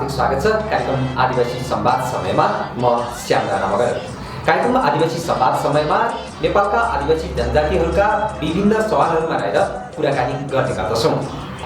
हार्दिक स्वागत छ कार्यक्रम आदिवासी संवाद समयमा। म श्याम राणा मगर। कार्यक्रम आदिवासी संवाद समयमा नेपालका आदिवासी जनजातिहरूका विभिन्न सवालहरूमा रहेर कुराकानी गर्ने गर्दछौँ।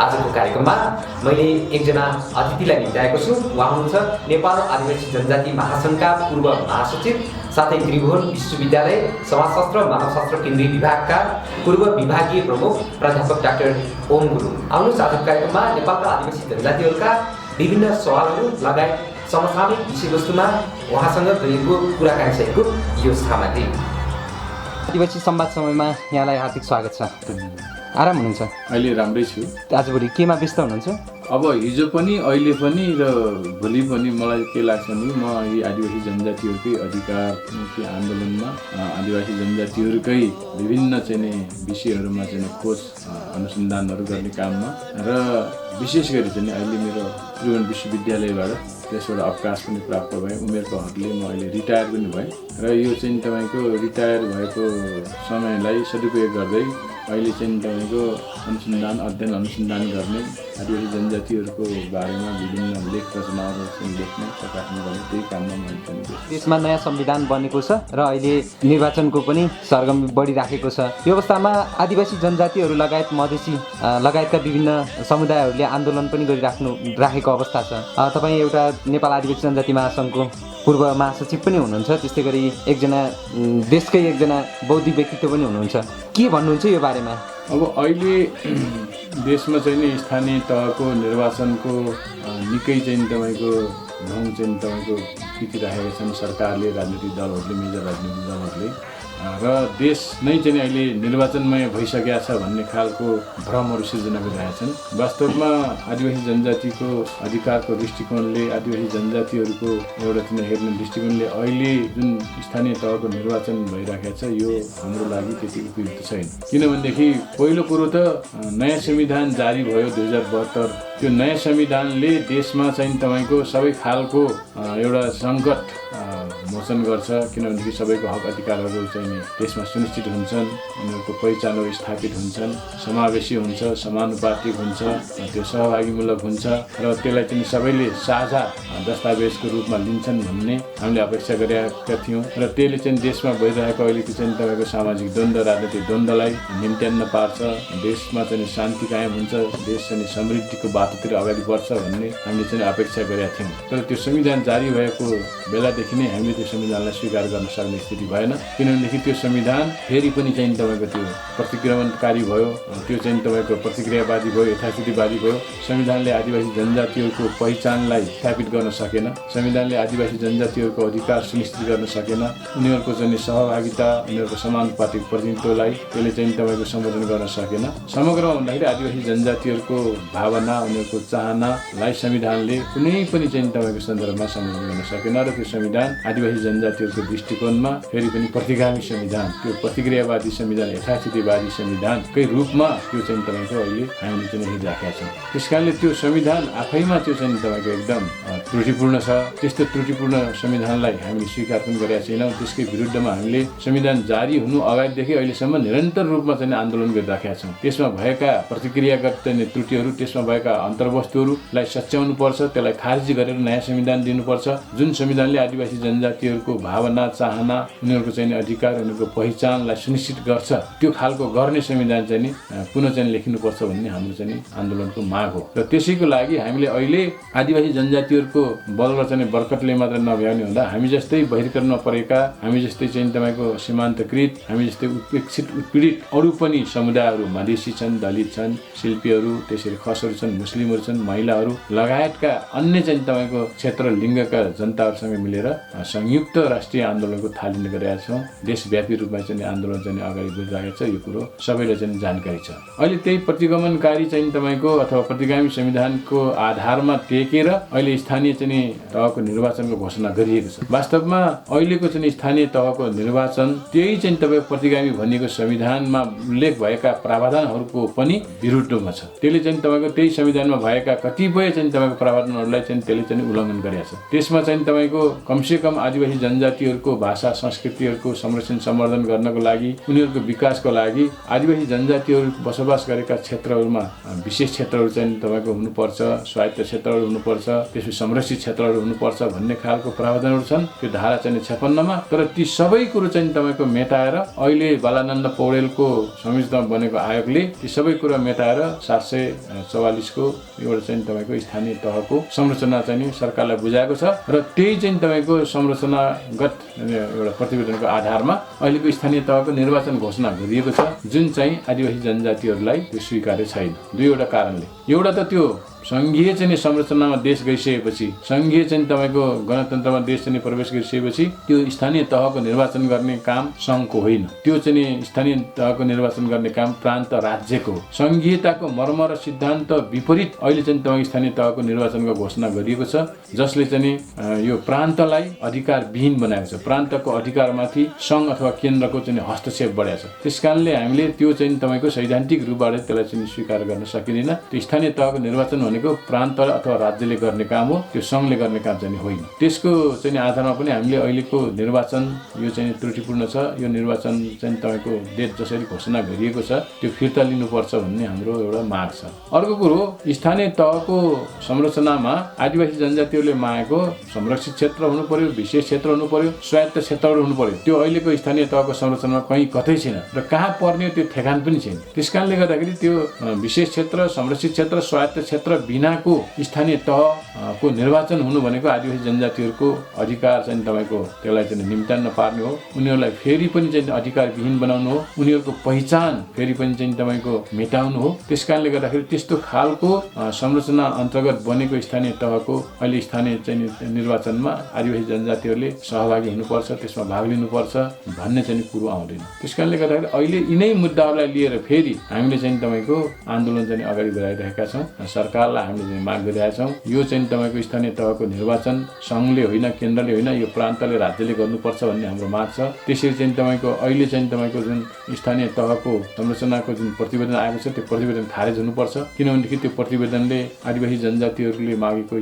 आजको कार्यक्रममा मैले एकजना अतिथिलाई निम्त्याएको छु। उहाँ हुनुहुन्छ नेपाल आदिवासी जनजाति महासङ्घका पूर्व महासचिव, साथै त्रिभुवन विश्वविद्यालय समाजशास्त्र मानवशास्त्र केन्द्रीय विभागका पूर्व विभागीय प्रमुख प्राध्यापक डाक्टर ओम गुरुङ। आउनुहोस् आजको कार्यक्रममा नेपालका आदिवासी जनजातिहरूका विभिन्न सवालहरू लगायत समसामयिक विषयवस्तुमा उहाँसँग गरिएको कुराकानी सहितको यो सामग्री। आदिवासी संवाद समयमा यहाँलाई हार्दिक स्वागत छ। आराम हुनुहुन्छ? अहिले राम्रै छु। आजभोलि केमा व्यस्त हुनुहुन्छ? अब हिजो पनि अहिले पनि र भोलि पनि मलाई के लाग्छ भने म यी आदिवासी जनजातिहरूकै अधिकारकै आन्दोलनमा आदिवासी जनजातिहरूकै विभिन्न विषयहरूमा खोज अनुसन्धानहरू गर्ने काममा र विशेष गरी अहिले मेरो त्रिभुवन विश्वविद्यालयबाट त्यसबाट अवकाश पनि प्राप्त भएँ। उमेरको हदले म अहिले रिटायर पनि भएँ र यो तपाईँको रिटायर भएको समयलाई सदुपयोग गर्दै अहिले तपाईँको अध्ययन अनुसन्धान गर्ने आदिवासी जनजातिहरूको बारेमा विभिन्न लेख रचनाहरू लेख्ने प्रकाशन गर्ने त्यही काममा मैले देशमा नयाँ संविधान बनेको छ र अहिले निर्वाचनको पनि सरगम बढिराखेको छ। यो अवस्थामा आदिवासी जनजातिहरू लगायत मधेसी लगायतका विभिन्न समुदायहरूले आन्दोलन पनि गरिराखेको अवस्था छ। तपाईँ एउटा नेपाल आदिवासी जनजाति महासङ्घको पूर्व महासचिव पनि हुनुहुन्छ, त्यस्तै गरी देशकै एकजना बौद्धिक व्यक्तित्व पनि हुनुहुन्छ। के भन्नुहुन्छ यो बारेमा? अब अहिले देशमा स्थानीय तहको निर्वाचनको निकै तपाईँको ढङ्ग तपाईँको खिचिराखेका छन् सरकारले, राजनीतिक दलहरूले, मेजर राजनीतिक दलहरूले र देश नै अहिले निर्वाचनमय भइसकेका छ भन्ने खालको भ्रमहरू सिर्जना गरिरहेका छन्। वास्तवमा आदिवासी जनजातिको अधिकारको दृष्टिकोणले, आदिवासी जनजातिहरूको एउटा हेर्ने दृष्टिकोणले अहिले जुन स्थानीय तहको निर्वाचन भइरहेको छ यो हाम्रो लागि त्यति उपयुक्त छैन। किनभनेदेखि पहिलो कुरो त नयाँ संविधान जारी भयो 2072। त्यो नयाँ संविधानले देशमा तपाईँको सबै खालको एउटा सङ्कट मोचन गर्छ। किनभनेदेखि सबैको हक अधिकारहरू देशमा सुनिश्चित हुन्छन्, उनीहरूको पहिचानहरू स्थापित हुन्छन्, समावेशी हुन्छ, समानुपातिक हुन्छ, त्यो सहभागीमूलक हुन्छ र त्यसलाई सबैले साझा दस्तावेजको रूपमा लिन्छन् भन्ने हामीले अपेक्षा गरेका थियौँ। र त्यसले देशमा भइरहेको अहिलेको तपाईँको सामाजिक द्वन्द्व, राजनीतिक द्वन्द्वलाई निम्त्यान्न पार्छ, देशमा शान्ति कायम हुन्छ, देश समृद्धिको बाटोतिर अगाडि बढ्छ भन्ने हामीले अपेक्षा गरेका थियौँ। तर त्यो संविधान जारी भएको बेलादेखि नै हामीले त्यो संविधानलाई स्वीकार गर्न सक्ने स्थिति भएन। किनभनेदेखि त्यो संविधान फेरि पनि तपाईँको त्यो प्रतिक्रमणकारी भयो, त्यो तपाईँको प्रतिक्रियावादी भयो, यथास्थितिवादी भयो। संविधानले आदिवासी जनजातिहरूको पहिचानलाई स्थापित गर्न सकेन, संविधानले आदिवासी जनजातिहरूको अधिकार सुनिश्चित गर्न सकेन, उनीहरूको सहभागिता, उनीहरूको समानुपातिक प्रतिनिधित्वलाई त्यसले तपाईँको सम्बोधन गर्न सकेन। समग्रमा भन्दाखेरि आदिवासी जनजातिहरूको भावना, उनीहरूको चाहनालाई संविधानले कुनै पनि तपाईँको सन्दर्भमा सम्बोधन गर्न सकेन र त्यो संविधान आदिवासी जनजातिहरूको दृष्टिकोणमा फेरि पनि प्रतिगामी संविधान, त्यो प्रतिक्रियावादी संविधान, यथास्थितिवादी संविधानकै रूपमा त्यो तपाईँको अहिले हामीले हेरिराखेका छौँ। त्यस कारणले त्यो संविधान आफैमा त्यो तपाईँको एकदम त्रुटिपूर्ण छ। त्यस्तो त्रुटिपूर्ण संविधानलाई हामीले स्वीकार पनि गरेका छैनौँ। त्यसकै विरुद्धमा हामीले संविधान जारी हुनु अगाडिदेखि अहिलेसम्म निरन्तर रूपमा आन्दोलन गरिराखेका छौँ। त्यसमा भएका प्रतिक्रियागत त्रुटिहरू, त्यसमा भएका अन्तर्वस्तुहरूलाई सच्याउनु पर्छ, त्यसलाई खारिज गरेर नयाँ संविधान दिनुपर्छ। जुन संविधानले आदिवासी जनजातिहरूको भावना, चाहना, उनीहरूको अधिकार, उनीहरूको पहिचानलाई सुनिश्चित गर्छ, त्यो खालको गर्ने संविधान पुनः लेखिनुपर्छ भन्ने हाम्रो आन्दोलनको माग हो। र त्यसैको लागि हामीले अहिले आदिवासी जनजातिहरूको बलमा बरकतले मात्र नभ्याउने हुँदा हामी जस्तै बहिष्करणमा परेका, हामी जस्तै तपाईँको सीमान्तकृत, हामी जस्तै उपेक्षित उत्पीडित अरू पनि समुदायहरू, मधेसी छन्, दलित छन्, शिल्पीहरू, त्यसरी खसहरू छन्, मुस्लिमहरू छन्, महिलाहरू लगायतका अन्य तपाईँको क्षेत्र लिङ्गका जनताहरूसँग मिलेर संयुक्त राष्ट्रिय आन्दोलनको थालनी गरेका छौँ। देशव्यापी रूपमा आन्दोलन अगाडि बढिरहेको छ। यो कुरो सबैलाई जानकारी छ। अहिले त्यही प्रतिगमनकारी तपाईँको अथवा प्रतिगामी संविधानको आधारमा टेकेर अहिले स्थानीय तहको निर्वाचनको घोषणा गरिएको छ। वास्तवमा अहिलेको स्थानीय तहको निर्वाचन त्यही तपाईँको प्रतिगामी भनिएको संविधानमा उल्लेख भएका प्रावधानहरूको पनि विरुद्धमा छ। त्यसले तपाईँको त्यही संविधानमा भएका कतिपय तपाईँको प्रावधानहरूलाई त्यसले उल्लङ्घन गरेको छ। त्यसमा तपाईँको कमसेकम सर्वप्रथम आदिवासी जनजातिहरूको भाषा संस्कृतिहरूको संरक्षण सम्वर्धन गर्नको लागि, उनीहरूको विकासको लागि आदिवासी जनजातिहरू बसोबास गरेका क्षेत्रहरूमा विशेष क्षेत्रहरू चाहिँ तपाईँको हुनुपर्छ, स्वायत्त क्षेत्रहरू हुनुपर्छ, त्यसपछि संरक्षित क्षेत्रहरू हुनुपर्छ भन्ने खालको प्रावधानहरू छन् त्यो धारा चाहिँ 56मा। तर ती सबै कुरो चाहिँ तपाईँको मेटाएर अहिले बालानन्द पौडेलको संविधानमा बनेको आयोगले ती सबै कुरा मेटाएर 744 को एउटा चाहिँ तपाईँको स्थानीय तहको संरचना चाहिँ सरकारलाई बुझाएको छ र त्यही चाहिँ तपाईँको संरचनागत एउटा प्रतिवेदनको आधारमा अहिलेको स्थानीय तहको निर्वाचन घोषणा गरिएको छ, जुन चाहिँ आदिवासी जनजातिहरूलाई त्यो स्वीकार्य छैन दुईवटा कारणले। एउटा त त्यो सङ्घीय चाहिँ संरचनामा देश गइसकेपछि, सङ्घीय चाहिँ तपाईँको गणतन्त्रमा देश चाहिँ प्रवेश गरिसकेपछि त्यो स्थानीय तहको निर्वाचन गर्ने काम सङ्घको होइन, त्यो चाहिँ स्थानीय तहको निर्वाचन गर्ने काम प्रान्त राज्यको। सङ्घीयताको मर्म र सिद्धान्त विपरीत अहिले चाहिँ तपाईँको स्थानीय तहको निर्वाचनको घोषणा गरिएको छ, जसले चाहिँ यो प्रान्तलाई अधिकारविहीन बनाएको छ, प्रान्तको अधिकारमाथि सङ्घ अथवा केन्द्रको चाहिँ हस्तक्षेप बढाएको छ। त्यस कारणले हामीले त्यो चाहिँ तपाईँको सैद्धान्तिक रूपबाट त्यसलाई चाहिँ स्वीकार गर्न सकिँदैन। त्यो स्थानीय तहको निर्वाचन भनेको प्रान्त अथवा राज्यले गर्ने काम हो, त्यो सङ्घले गर्ने काम चाहिँ होइन। त्यसको चाहिँ आधारमा पनि हामीले अहिलेको निर्वाचन यो चाहिँ त्रुटिपूर्ण छ, यो निर्वाचन चाहिँ तपाईँको डेट जसरी घोषणा गरिएको छ त्यो फिर्ता लिनुपर्छ भन्ने हाम्रो एउटा माग छ। अर्को कुरो, स्थानीय तहको संरचनामा आदिवासी जनजातिहरूले मागेको संरक्षित क्षेत्र हुनु पर्यो, विशेष क्षेत्र हुनु पर्यो, स्वायत्त क्षेत्रहरू हुनु पर्यो, त्यो अहिलेको स्थानीय तहको संरचनामा कहीँ कतै छैन र कहाँ पर्ने त्यो ठेगान पनि छैन। त्यस कारणले गर्दाखेरि त्यो विशेष क्षेत्र, संरक्षित क्षेत्र, स्वायत्त क्षेत्र बिनाको स्थानीय तहको निर्वाचन हुनु भनेको आदिवासी जनजातिहरूको अधिकार चाहिँ तपाईँको त्यसलाई चाहिँ निम्त्यान्न पार्ने हो, उनीहरूलाई फेरि पनि चाहिँ अधिकारविहीन बनाउनु हो, उनीहरूको पहिचान फेरि पनि चाहिँ तपाईँको मेटाउनु हो। त्यस कारणले गर्दाखेरि त्यस्तो खालको संरचना अन्तर्गत बनेको स्थानीय तहको अहिले स्थानीय चाहिँ निर्वाचनमा आदिवासी जनजातिहरूले सहभागी हुनुपर्छ, त्यसमा भाग लिनुपर्छ भन्ने चाहिँ कुरो आउँदैन। त्यस कारणले गर्दाखेरि अहिले यिनै मुद्दाहरूलाई लिएर फेरि हामीले चाहिँ तपाईँको आन्दोलन चाहिँ अगाडि बढाइरहेका छौँ। सरकारलाई हामीले चाहिँ माग गरिरहेका छौँ, यो चाहिँ तपाईँको स्थानीय तहको निर्वाचन सङ्घले होइन, केन्द्रले होइन, यो प्रान्तले राज्यले गर्नुपर्छ भन्ने हाम्रो माग छ। त्यसरी चाहिँ तपाईँको अहिले चाहिँ तपाईँको जुन स्थानीय तहको संरचनाको जुन प्रतिवेदन आएको छ त्यो प्रतिवेदन खारेज हुनुपर्छ, किनभनेदेखि त्यो प्रतिवेदनले आदिवासी जनजातिहरूले मागेको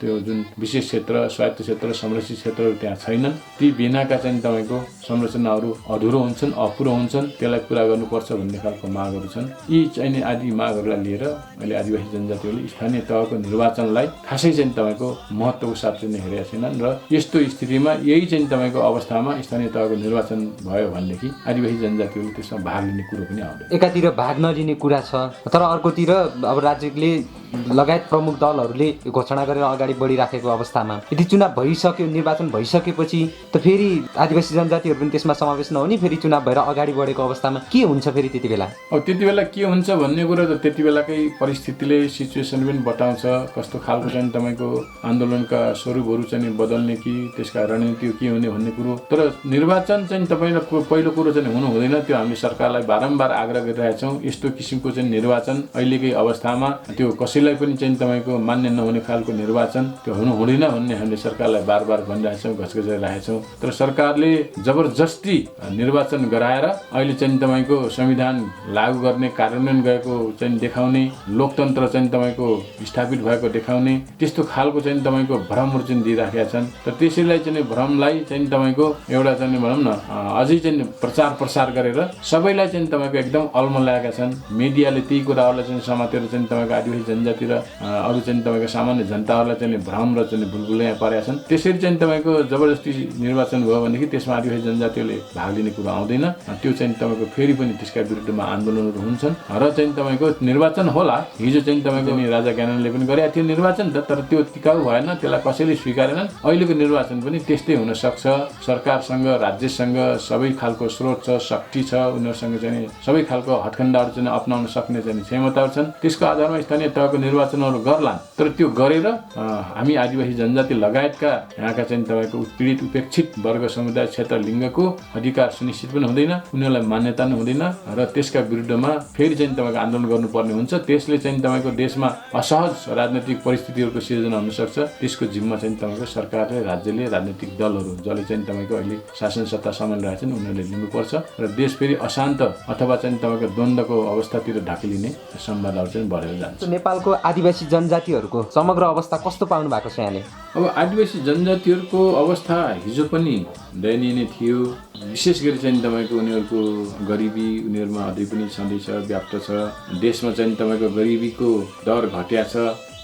त्यो जुन विशेष क्षेत्र, स्वायत्त क्षेत्र, संरक्षित क्षेत्रहरू त्यहाँ छैनन्। ती बिनाका चाहिँ तपाईँको संरचनाहरू अधुरो हुन्छन्, अपुरो हुन्छन्, त्यसलाई पुरा गर्नुपर्छ भन्ने खालको मागहरू छन्। यी चाहिँ आदि मागहरूलाई लिएर अहिले आदिवासी जनजातिहरूले स्थानीय तहको निर्वाचनलाई खासै चाहिँ तपाईँको महत्त्वको साथ चाहिँ हेरेका छैनन् र यस्तो स्थितिमा यही चाहिँ तपाईँको अवस्थामा स्थानीय तहको निर्वाचन भयो भनेदेखि आदिवासी जनजातिहरूले त्यसमा भाग लिने कुरो पनि आउँदैन। एकातिर भाग नलिने कुरा छ, तर अर्कोतिर अब राज्यले लगायत प्रमुख दलहरूले घोषणा गरेर अगाडि बढिराखेको अवस्थामा यदि चुनाव भइसक्यो, निर्वाचन भइसकेपछि त फेरि आदिवासी जनजातिहरू पनि त्यसमा समावेश नहुने, फेरि चुनाव भएर अगाडि बढेको अवस्थामा के हुन्छ फेरि त्यति बेला? अब त्यति बेला के हुन्छ भन्ने कुरो त त्यति बेलाकै परिस्थितिले सिचुएसन पनि बताउँछ, कस्तो खालको चाहिँ तपाईँको आन्दोलनका स्वरूपहरू चाहिँ बदल्ने कि त्यसका रणनीति के हुने भन्ने कुरो। तर निर्वाचन चाहिँ तपाईँलाई पहिलो कुरो चाहिँ हुनु हुँदैन, त्यो हामीले सरकारलाई बारम्बार आग्रह गरिरहेछौँ। यस्तो किसिमको चाहिँ निर्वाचन अहिलेकै अवस्थामा त्यो कसैलाई पनि चाहिँ तपाईँको मान्य नहुने खालको निर्वाचन त्यो हुनु हुँदैन भन्ने हामीले सरकारलाई बार बार भनिरहेछौँ, घचघचाइरहेछौँ। तर सरकारले जबरजस्ती निर्वाचन गराएर अहिले चाहिँ तपाईँको संविधान लागू गर्ने, कार्यान्वयन गएको चाहिँ देखाउने, लोकतन्त्र चाहिँ तपाईँको स्थापित भएको देखाउने, त्यस्तो खालको चाहिँ तपाईँको भ्रमहरू चाहिँ दिइराखेका छन्। तर त्यसैलाई चाहिँ भ्रमलाई चाहिँ तपाईँको एउटा चाहिँ भनौँ न अझै चाहिँ प्रचार प्रसार गरेर सबैलाई चाहिँ तपाईँको एकदम अल्मल्याएका छन्। मिडियाले ती कुराहरूलाई चाहिँ समातेर चाहिँ तपाईँको आदिवासी जनजाति र अरू चाहिँ तपाईँको सामान्य जनताहरूलाई चाहिँ भ्रम र चाहिँ भुलभुलैया पारेका छन्। त्यसरी चाहिँ तपाईँको जबरजस्ती निर्वाचन भयो भनेदेखि त्यसमा आदिवासी जनजातिहरूले भाग लिने कुरो आउँदैन। त्यो चाहिँ तपाईँको फेरि पनि त्यसका विरुद्धमा आन्दोलनहरू हुन्छन् र चाहिँ तपाईँको निर्वाचन होला। हिजो चाहिँ तपाईँको राजा ज्ञानेन्द्रले पनि गरेका थियो निर्वाचन त, तर त्यो टिकाउ भएन, त्यसलाई कसैले स्वीकारेनन्। अहिलेको निर्वाचन पनि त्यस्तै हुनसक्छ। सरकारसँग, राज्यसँग सबै खालको स्रोत छ, शक्ति छ, उनीहरूसँग चाहिँ सबै खालको हटखण्डाहरू चाहिँ अप्नाउन सक्ने चाहिँ क्षमताहरू छन्। त्यसको आधारमा स्थानीय तहको निर्वाचनहरू गर्लान्। तर त्यो गरेर हामी आदिवासी जनजाति लगायतका यहाँका चाहिँ तपाईँको उत्पीडित उपेक्षित वर्ग, समुदाय, क्षेत्र, लिङ्गको अधिकार सुनिश्चित पनि हुँदैन, उनीहरूलाई मान्यता पनि हुँदैन र त्यसका विरुद्धमा फेरि चाहिँ तपाईँको आन्दोलन गर्नुपर्ने हुन्छ। त्यसले चाहिँ तपाईँको देशमा असहज राजनैतिक परिस्थितिहरूको सिर्जना हुनसक्छ। त्यसको जिम्मा चाहिँ तपाईँको सरकारले, राज्यले, राजनैतिक दलहरू जसले चाहिँ तपाईँको अहिले शासन सत्ता सम्हालिरहेका छन् उनीहरूले लिनुपर्छ र देश फेरि अशान्त अथवा चाहिँ तपाईँको द्वन्द्वको अवस्थातिर ढाकिलिने सम्भावनाहरू चाहिँ बढेर जान्छ। नेपालको नेपालको आदिवासी जनजातिहरूको समग्र अवस्था कस्तो पाउनु भएको छ यहाँले? अब आदिवासी जनजातिहरूको अवस्था हिजो पनि दयनीय नै थियो। विशेष गरी चाहिँ तपाईँको उनीहरूको गरिबी उनीहरूमा अझै पनि छँदैछ, व्याप्त छ। देशमा चाहिँ तपाईँको गरिबीको दर घट्या छ।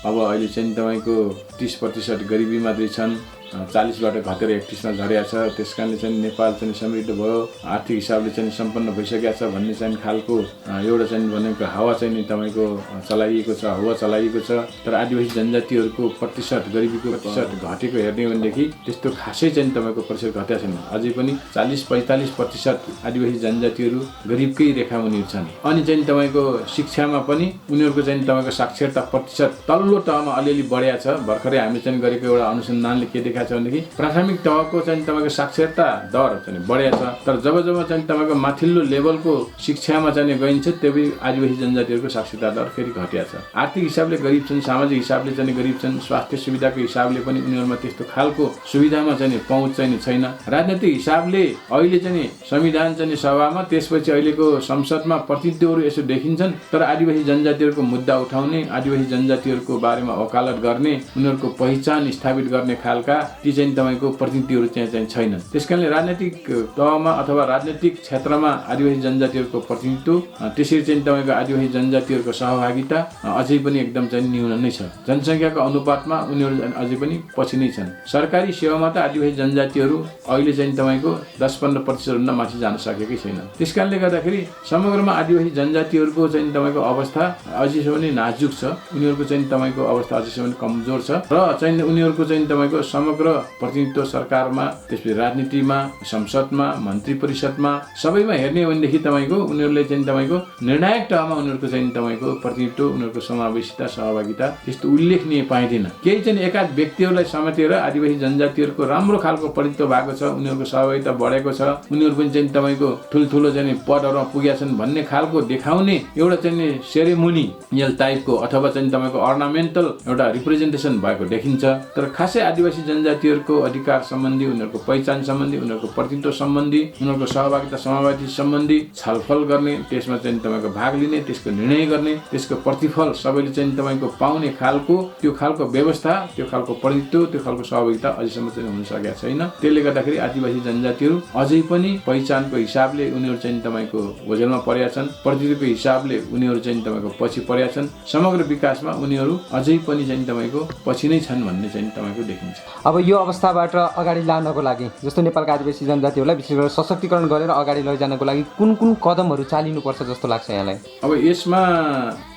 अब अहिले चाहिँ तपाईँको 30% गरिबी मात्रै छन्, 40बाट घटेर 31मा झरेको छ। त्यस कारणले चाहिँ नेपाल चाहिँ समृद्ध भयो, आर्थिक हिसाबले चाहिँ सम्पन्न भइसकेको छ भन्ने चाहिँ खालको एउटा चाहिँ भनेको हावा चाहिँ नि तपाईँको चलाइएको छ, हावा चलाइएको छ। तर आदिवासी जनजातिहरूको प्रतिशत गरिबीको प्रतिशत घटेको हेर्ने हो भनेदेखि त्यस्तो खासै चाहिँ तपाईँको प्रतिशत घटेको छैन। अझै पनि 40-45% आदिवासी जनजातिहरू गरिबकै रेखामुनि छन्। अनि चाहिँ तपाईँको शिक्षामा पनि उनीहरूको चाहिँ तपाईँको साक्षरता प्रतिशत तल्लो तहमा अलिअलि बढेको छ। भर्खरै हामीले चाहिँ गरेको एउटा अनुसन्धानले के देखाएको छ भनेदेखि प्राथमिक तहको चाहिँ तपाईँको साक्षरता दर चाहिँ बढेको छ। तर जब चाहिँ तपाईँको माथिल्लो लेभलको शिक्षामा चाहिँ गइन्छ त्यही आदिवासी जनजातिहरूको साक्षरता दर फेरि घटेको छ। आर्थिक हिसाबले गरिब छन्, सामाजिक हिसाबले चाहिँ गरिब छन्, स्वास्थ्य सुविधाको हिसाबले पनि उनीहरूमा त्यस्तो खालको सुविधामा चाहिँ पहुँच चाहिँ छैन। राजनैतिक हिसाबले अहिले चाहिँ संविधान चाहिँ सभामा त्यसपछि अहिलेको संसदमा प्रतिनिधिहरू यसो देखिन्छन्, तर आदिवासी जनजातिहरूको मुद्दा उठाउने, आदिवासी जनजातिहरूको बारेमा वकालत गर्ने, उनीहरूको पहिचान स्थापित गर्ने खालका ती चाहिँ तपाईँको प्रतिनिधिहरू चाहिँ छैनन्। त्यसकारणले राजनैतिक तहमा अथवा राजनैतिक क्षेत्रमा आदिवासी जनजातिहरूको प्रतिनिधित्व, त्यसरी चाहिँ तपाईँको आदिवासी जनजातिहरूको सहभागिता अझै पनि एकदम चाहिँ न्यून नै छ। जनसङ्ख्याको अनुपातमा उनीहरू अझै पनि पछि नै छन्। सरकारी सेवामा त आदिवासी जनजातिहरू अहिले चाहिँ तपाईँको 10-15% माथि जान सकेकै छैन। त्यस कारणले गर्दाखेरि समग्रमा आदिवासी जनजातिहरूको चाहिँ तपाईँको अवस्था अझैसम्म नै नाजुक छ। उनीहरूको चाहिँ तपाईँको अवस्था अझैसम्म कमजोर छ र चाहिँ उनीहरूको चाहिँ तपाईँको समग्र प्रतिनिधित्व सरकारमा, त्यसपछि राजनीतिमा, संसदमा, मन्त्री परिषदमा सबैमा हेर्ने हो भनेदेखि तपाईँको उनीहरूले चाहिँ तपाईँको निर्णायक तहमा उनीहरूको चाहिँ तपाईँको प्रतिनिधित्व, उनीहरूको समावेशिता, सहभागिता त्यस्तो उल्लेखनीय पाइँदैन। केही चाहिँ एकाध व्यक्तिहरूलाई समातेर आदिवासी जनजातिहरूको राम्रो खालको प्रतिनिधित्व भएको छ, उनीहरूको सहभागिता बढेको छ, उनीहरू पनि चाहिँ तपाईँको ठुल्ठुलो चाहिँ पदहरूमा पुगेका छन् भन्ने खालको देखाउने एउटा चाहिँ सेरेमोनियल टाइपको अथवा चाहिँ तपाईँको अर्नामेन्टल एउटा रिप्रेजेन्टेसन भएको देखिन्छ। तर खासै आदिवासी जनजातिहरूको अधिकार सम्बन्धी, उनीहरूको पहिचान सम्बन्धी, उनीहरूको प्रतिनिधित्व सम्बन्धी, उनीहरूको सहभागिता समावेशी सम्बन्धी छलफल गर्ने, त्यसमा चाहिँ तपाईँको भाग लिने, त्यसको निर्णय गर्ने, त्यसको प्रतिफल सबैले चाहिँ तपाईँको पाउने खालको त्यो खालको व्यवस्था, त्यो खालको प्रतिनिधित्व, त्यो खालको सहभागिता अझैसम्म चाहिँ हुन सकेका छैन। त्यसले गर्दाखेरि आदिवासी जनजातिहरू अझै पनि पहिचानको हिसाबले उनीहरू चाहिँ तपाईँको ओझेलमा परेका छन्, प्रतिनिधित्वको हिसाबले उनीहरू चाहिँ तपाईँको पछि परेका छन्, समग्र विकासमा उनीहरू अझै पनि चाहिँ तपाईँको पछि नै छन् भन्ने चाहिँ तपाईँको देखिन्छ। अब यो अवस्थाबाट अगाडि लानको लागि जस्तो नेपालका आदिवासी जनजातिहरूलाई विशेष गरेर सशक्तिकरण गरेर अगाडि लैजानको लागि कुन कुन कदमहरू चालिनुपर्छ जस्तो लाग्छ यहाँलाई? अब यसमा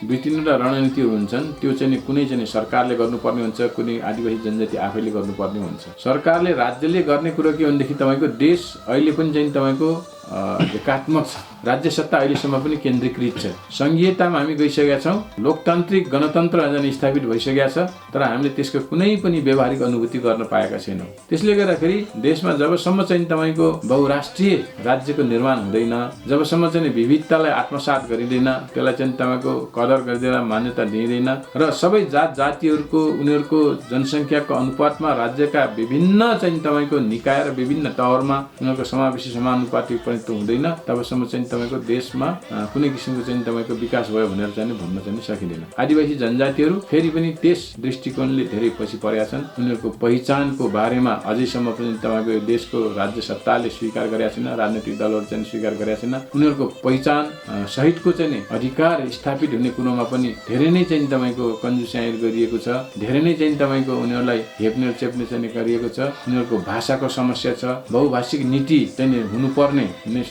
2-3वटा रणनीतिहरू हुन्छन्। त्यो चाहिँ कुनै चाहिँ सरकारले गर्नुपर्ने हुन्छ, कुनै आदिवासी जनजाति आफैले गर्नुपर्ने हुन्छ। सरकारले, राज्यले गर्ने कुरो के भनेदेखि तपाईँको देश अहिले पनि चाहिँ तपाईँको एकात्मक छ। राज्य सत्ता अहिलेसम्म पनि केन्द्रीकृत छ। संघीयतामा हामी गइसकेका छौँ, लोकतान्त्रिक गणतन्त्र चाहिँ स्थापित भइसकेका छ, तर हामीले त्यसको कुनै पनि व्यावहारिक अनुभूति गर्न पाएका छैनौँ। त्यसले गर्दाखेरि देशमा जबसम्म चाहिँ तपाईँको बहुराष्ट्रिय राज्यको निर्माण हुँदैन, जबसम्म चाहिँ विविधतालाई आत्मसात गरिँदैन, त्यसलाई चाहिँ तपाईँको कदर गरिँदैन, मान्यता दिइँदैन र सबै जात जातिहरूको उनीहरूको जनसङ्ख्याको अनुपातमा राज्यका विभिन्न चाहिँ तपाईँको निकाय र विभिन्न तहहरूमा उनीहरूको समावेशी समानुपातिक प्रतिनिधित्व हुँदैन, तबसम्म चाहिँ तपाईँको देशमा कुनै किसिमको चाहिँ तपाईँको विकास भयो भनेर चाहिँ भन्न चाहिँ सकिँदैन। आदिवासी जनजातिहरू फेरि पनि त्यस दृष्टिकोणले धेरै पछि परेका छन्। उनीहरूको पहिचानको बारेमा अझैसम्म पनि तपाईँको देशको राज्य सत्ताले स्वीकार गरेका छैन, राजनैतिक दलहरू चाहिँ स्वीकार गरेका छैन। उनीहरूको पहिचान सहितको चाहिँ अधिकार स्थापित हुने कुरोमा पनि धेरै नै चाहिँ तपाईँको कन्जुस्याइ गरिएको छ, धेरै नै चाहिँ तपाईँको उनीहरूलाई हेप्ने चेप्ने चाहिँ गरिएको छ। उनीहरूको भाषाको समस्या छ, बहुभाषिक नीति चाहिँ हुनुपर्ने,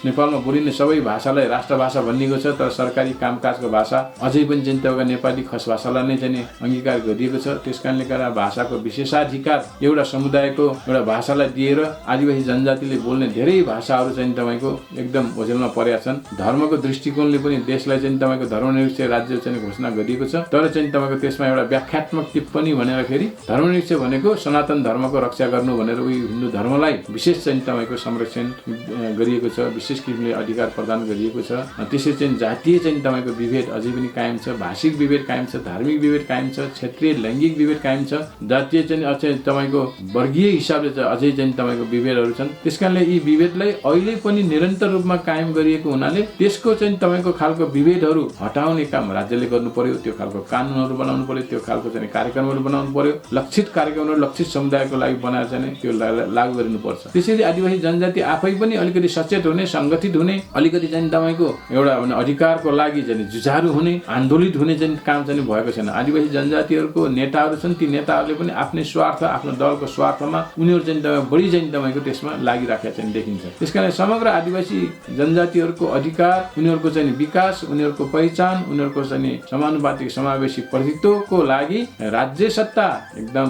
नेपालमा बोलिने सबै भाषालाई राष्ट्रभाषा भनिएको छ, तर सरकारी कामकाजको भाषा अझै पनि चाहिँ तपाईँको नेपाली खस भाषालाई नै चाहिँ अङ्गीकार गरिएको छ। त्यस कारणले गर्दा भाषाको विशेषाधिकार एउटा समुदायको एउटा भाषालाई दिएर आदिवासी जनजातिले बोल्ने धेरै भाषाहरू चाहिँ तपाईँको एकदम ओझेलमा परेका छन्। धर्मको दृष्टिकोणले पनि देशलाई चाहिँ तपाईँको धर्मनिरपेक्ष राज्य चाहिँ घोषणा गरिएको छ, तर चाहिँ तपाईँको त्यसमा एउटा व्याख्यात्मक टिप्पणी भनेर फेरि धर्मनिरपेक्ष भनेको सनातन धर्मको रक्षा गर्नु भनेर उही हिन्दू धर्मलाई विशेष चाहिँ तपाईँको संरक्षण गरिएको छ। छ, विशेष किसिमले अधिकार प्रदान गरिएको छ। त्यसै चाहिँ जातीय चाहिँ तपाईँको विभेद अझै पनि कायम छ, भाषिक विभेद कायम छ, धार्मिक विभेद कायम छ, क्षेत्रीय लैङ्गिक विभेद कायम छ, जातीय चाहिँ अझै तपाईँको वर्गीय हिसाबले चाहिँ अझै चाहिँ तपाईँको विभेदहरू छन्। त्यसकारणले यी विभेदलाई अहिले पनि निरन्तर रूपमा कायम गरिएको हुनाले त्यसको चाहिँ तपाईँको खालको विभेदहरू हटाउने काम राज्यले गर्नु पर्यो। त्यो खालको कानुनहरू बनाउनु पर्यो, त्यो खालको चाहिँ कार्यक्रमहरू बनाउनु पर्यो, लक्षित कार्यक्रमहरू लक्षित समुदायको लागि बनाएर चाहिँ त्यो लागू गरिनुपर्छ। त्यसैले आदिवासी जनजाति आफै पनि अलिकति सचेत हुने, सङ्गठित हुने, अलिकति चाहिँ तपाईँको एउटा अधिकारको लागि चाहिँ जुझारु हुने, आन्दोलित हुने चाहिँ काम चाहिँ भएको छैन। आदिवासी जनजातिहरूको नेताहरू छन्, ती नेताहरूले पनि आफ्नै स्वार्थ, आफ्नो दलको स्वार्थमा उनीहरू चाहिँ बढी चाहिँ तपाईँको त्यसमा लागिराखेका चाहिँ देखिन्छ। त्यसकारण समग्र आदिवासी जनजातिहरूको अधिकार, उनीहरूको चाहिँ विकास, उनीहरूको पहिचान, उनीहरूको चाहिँ समानुपातिक समावेशी प्रतित्वको लागि राज्य सत्ता एकदम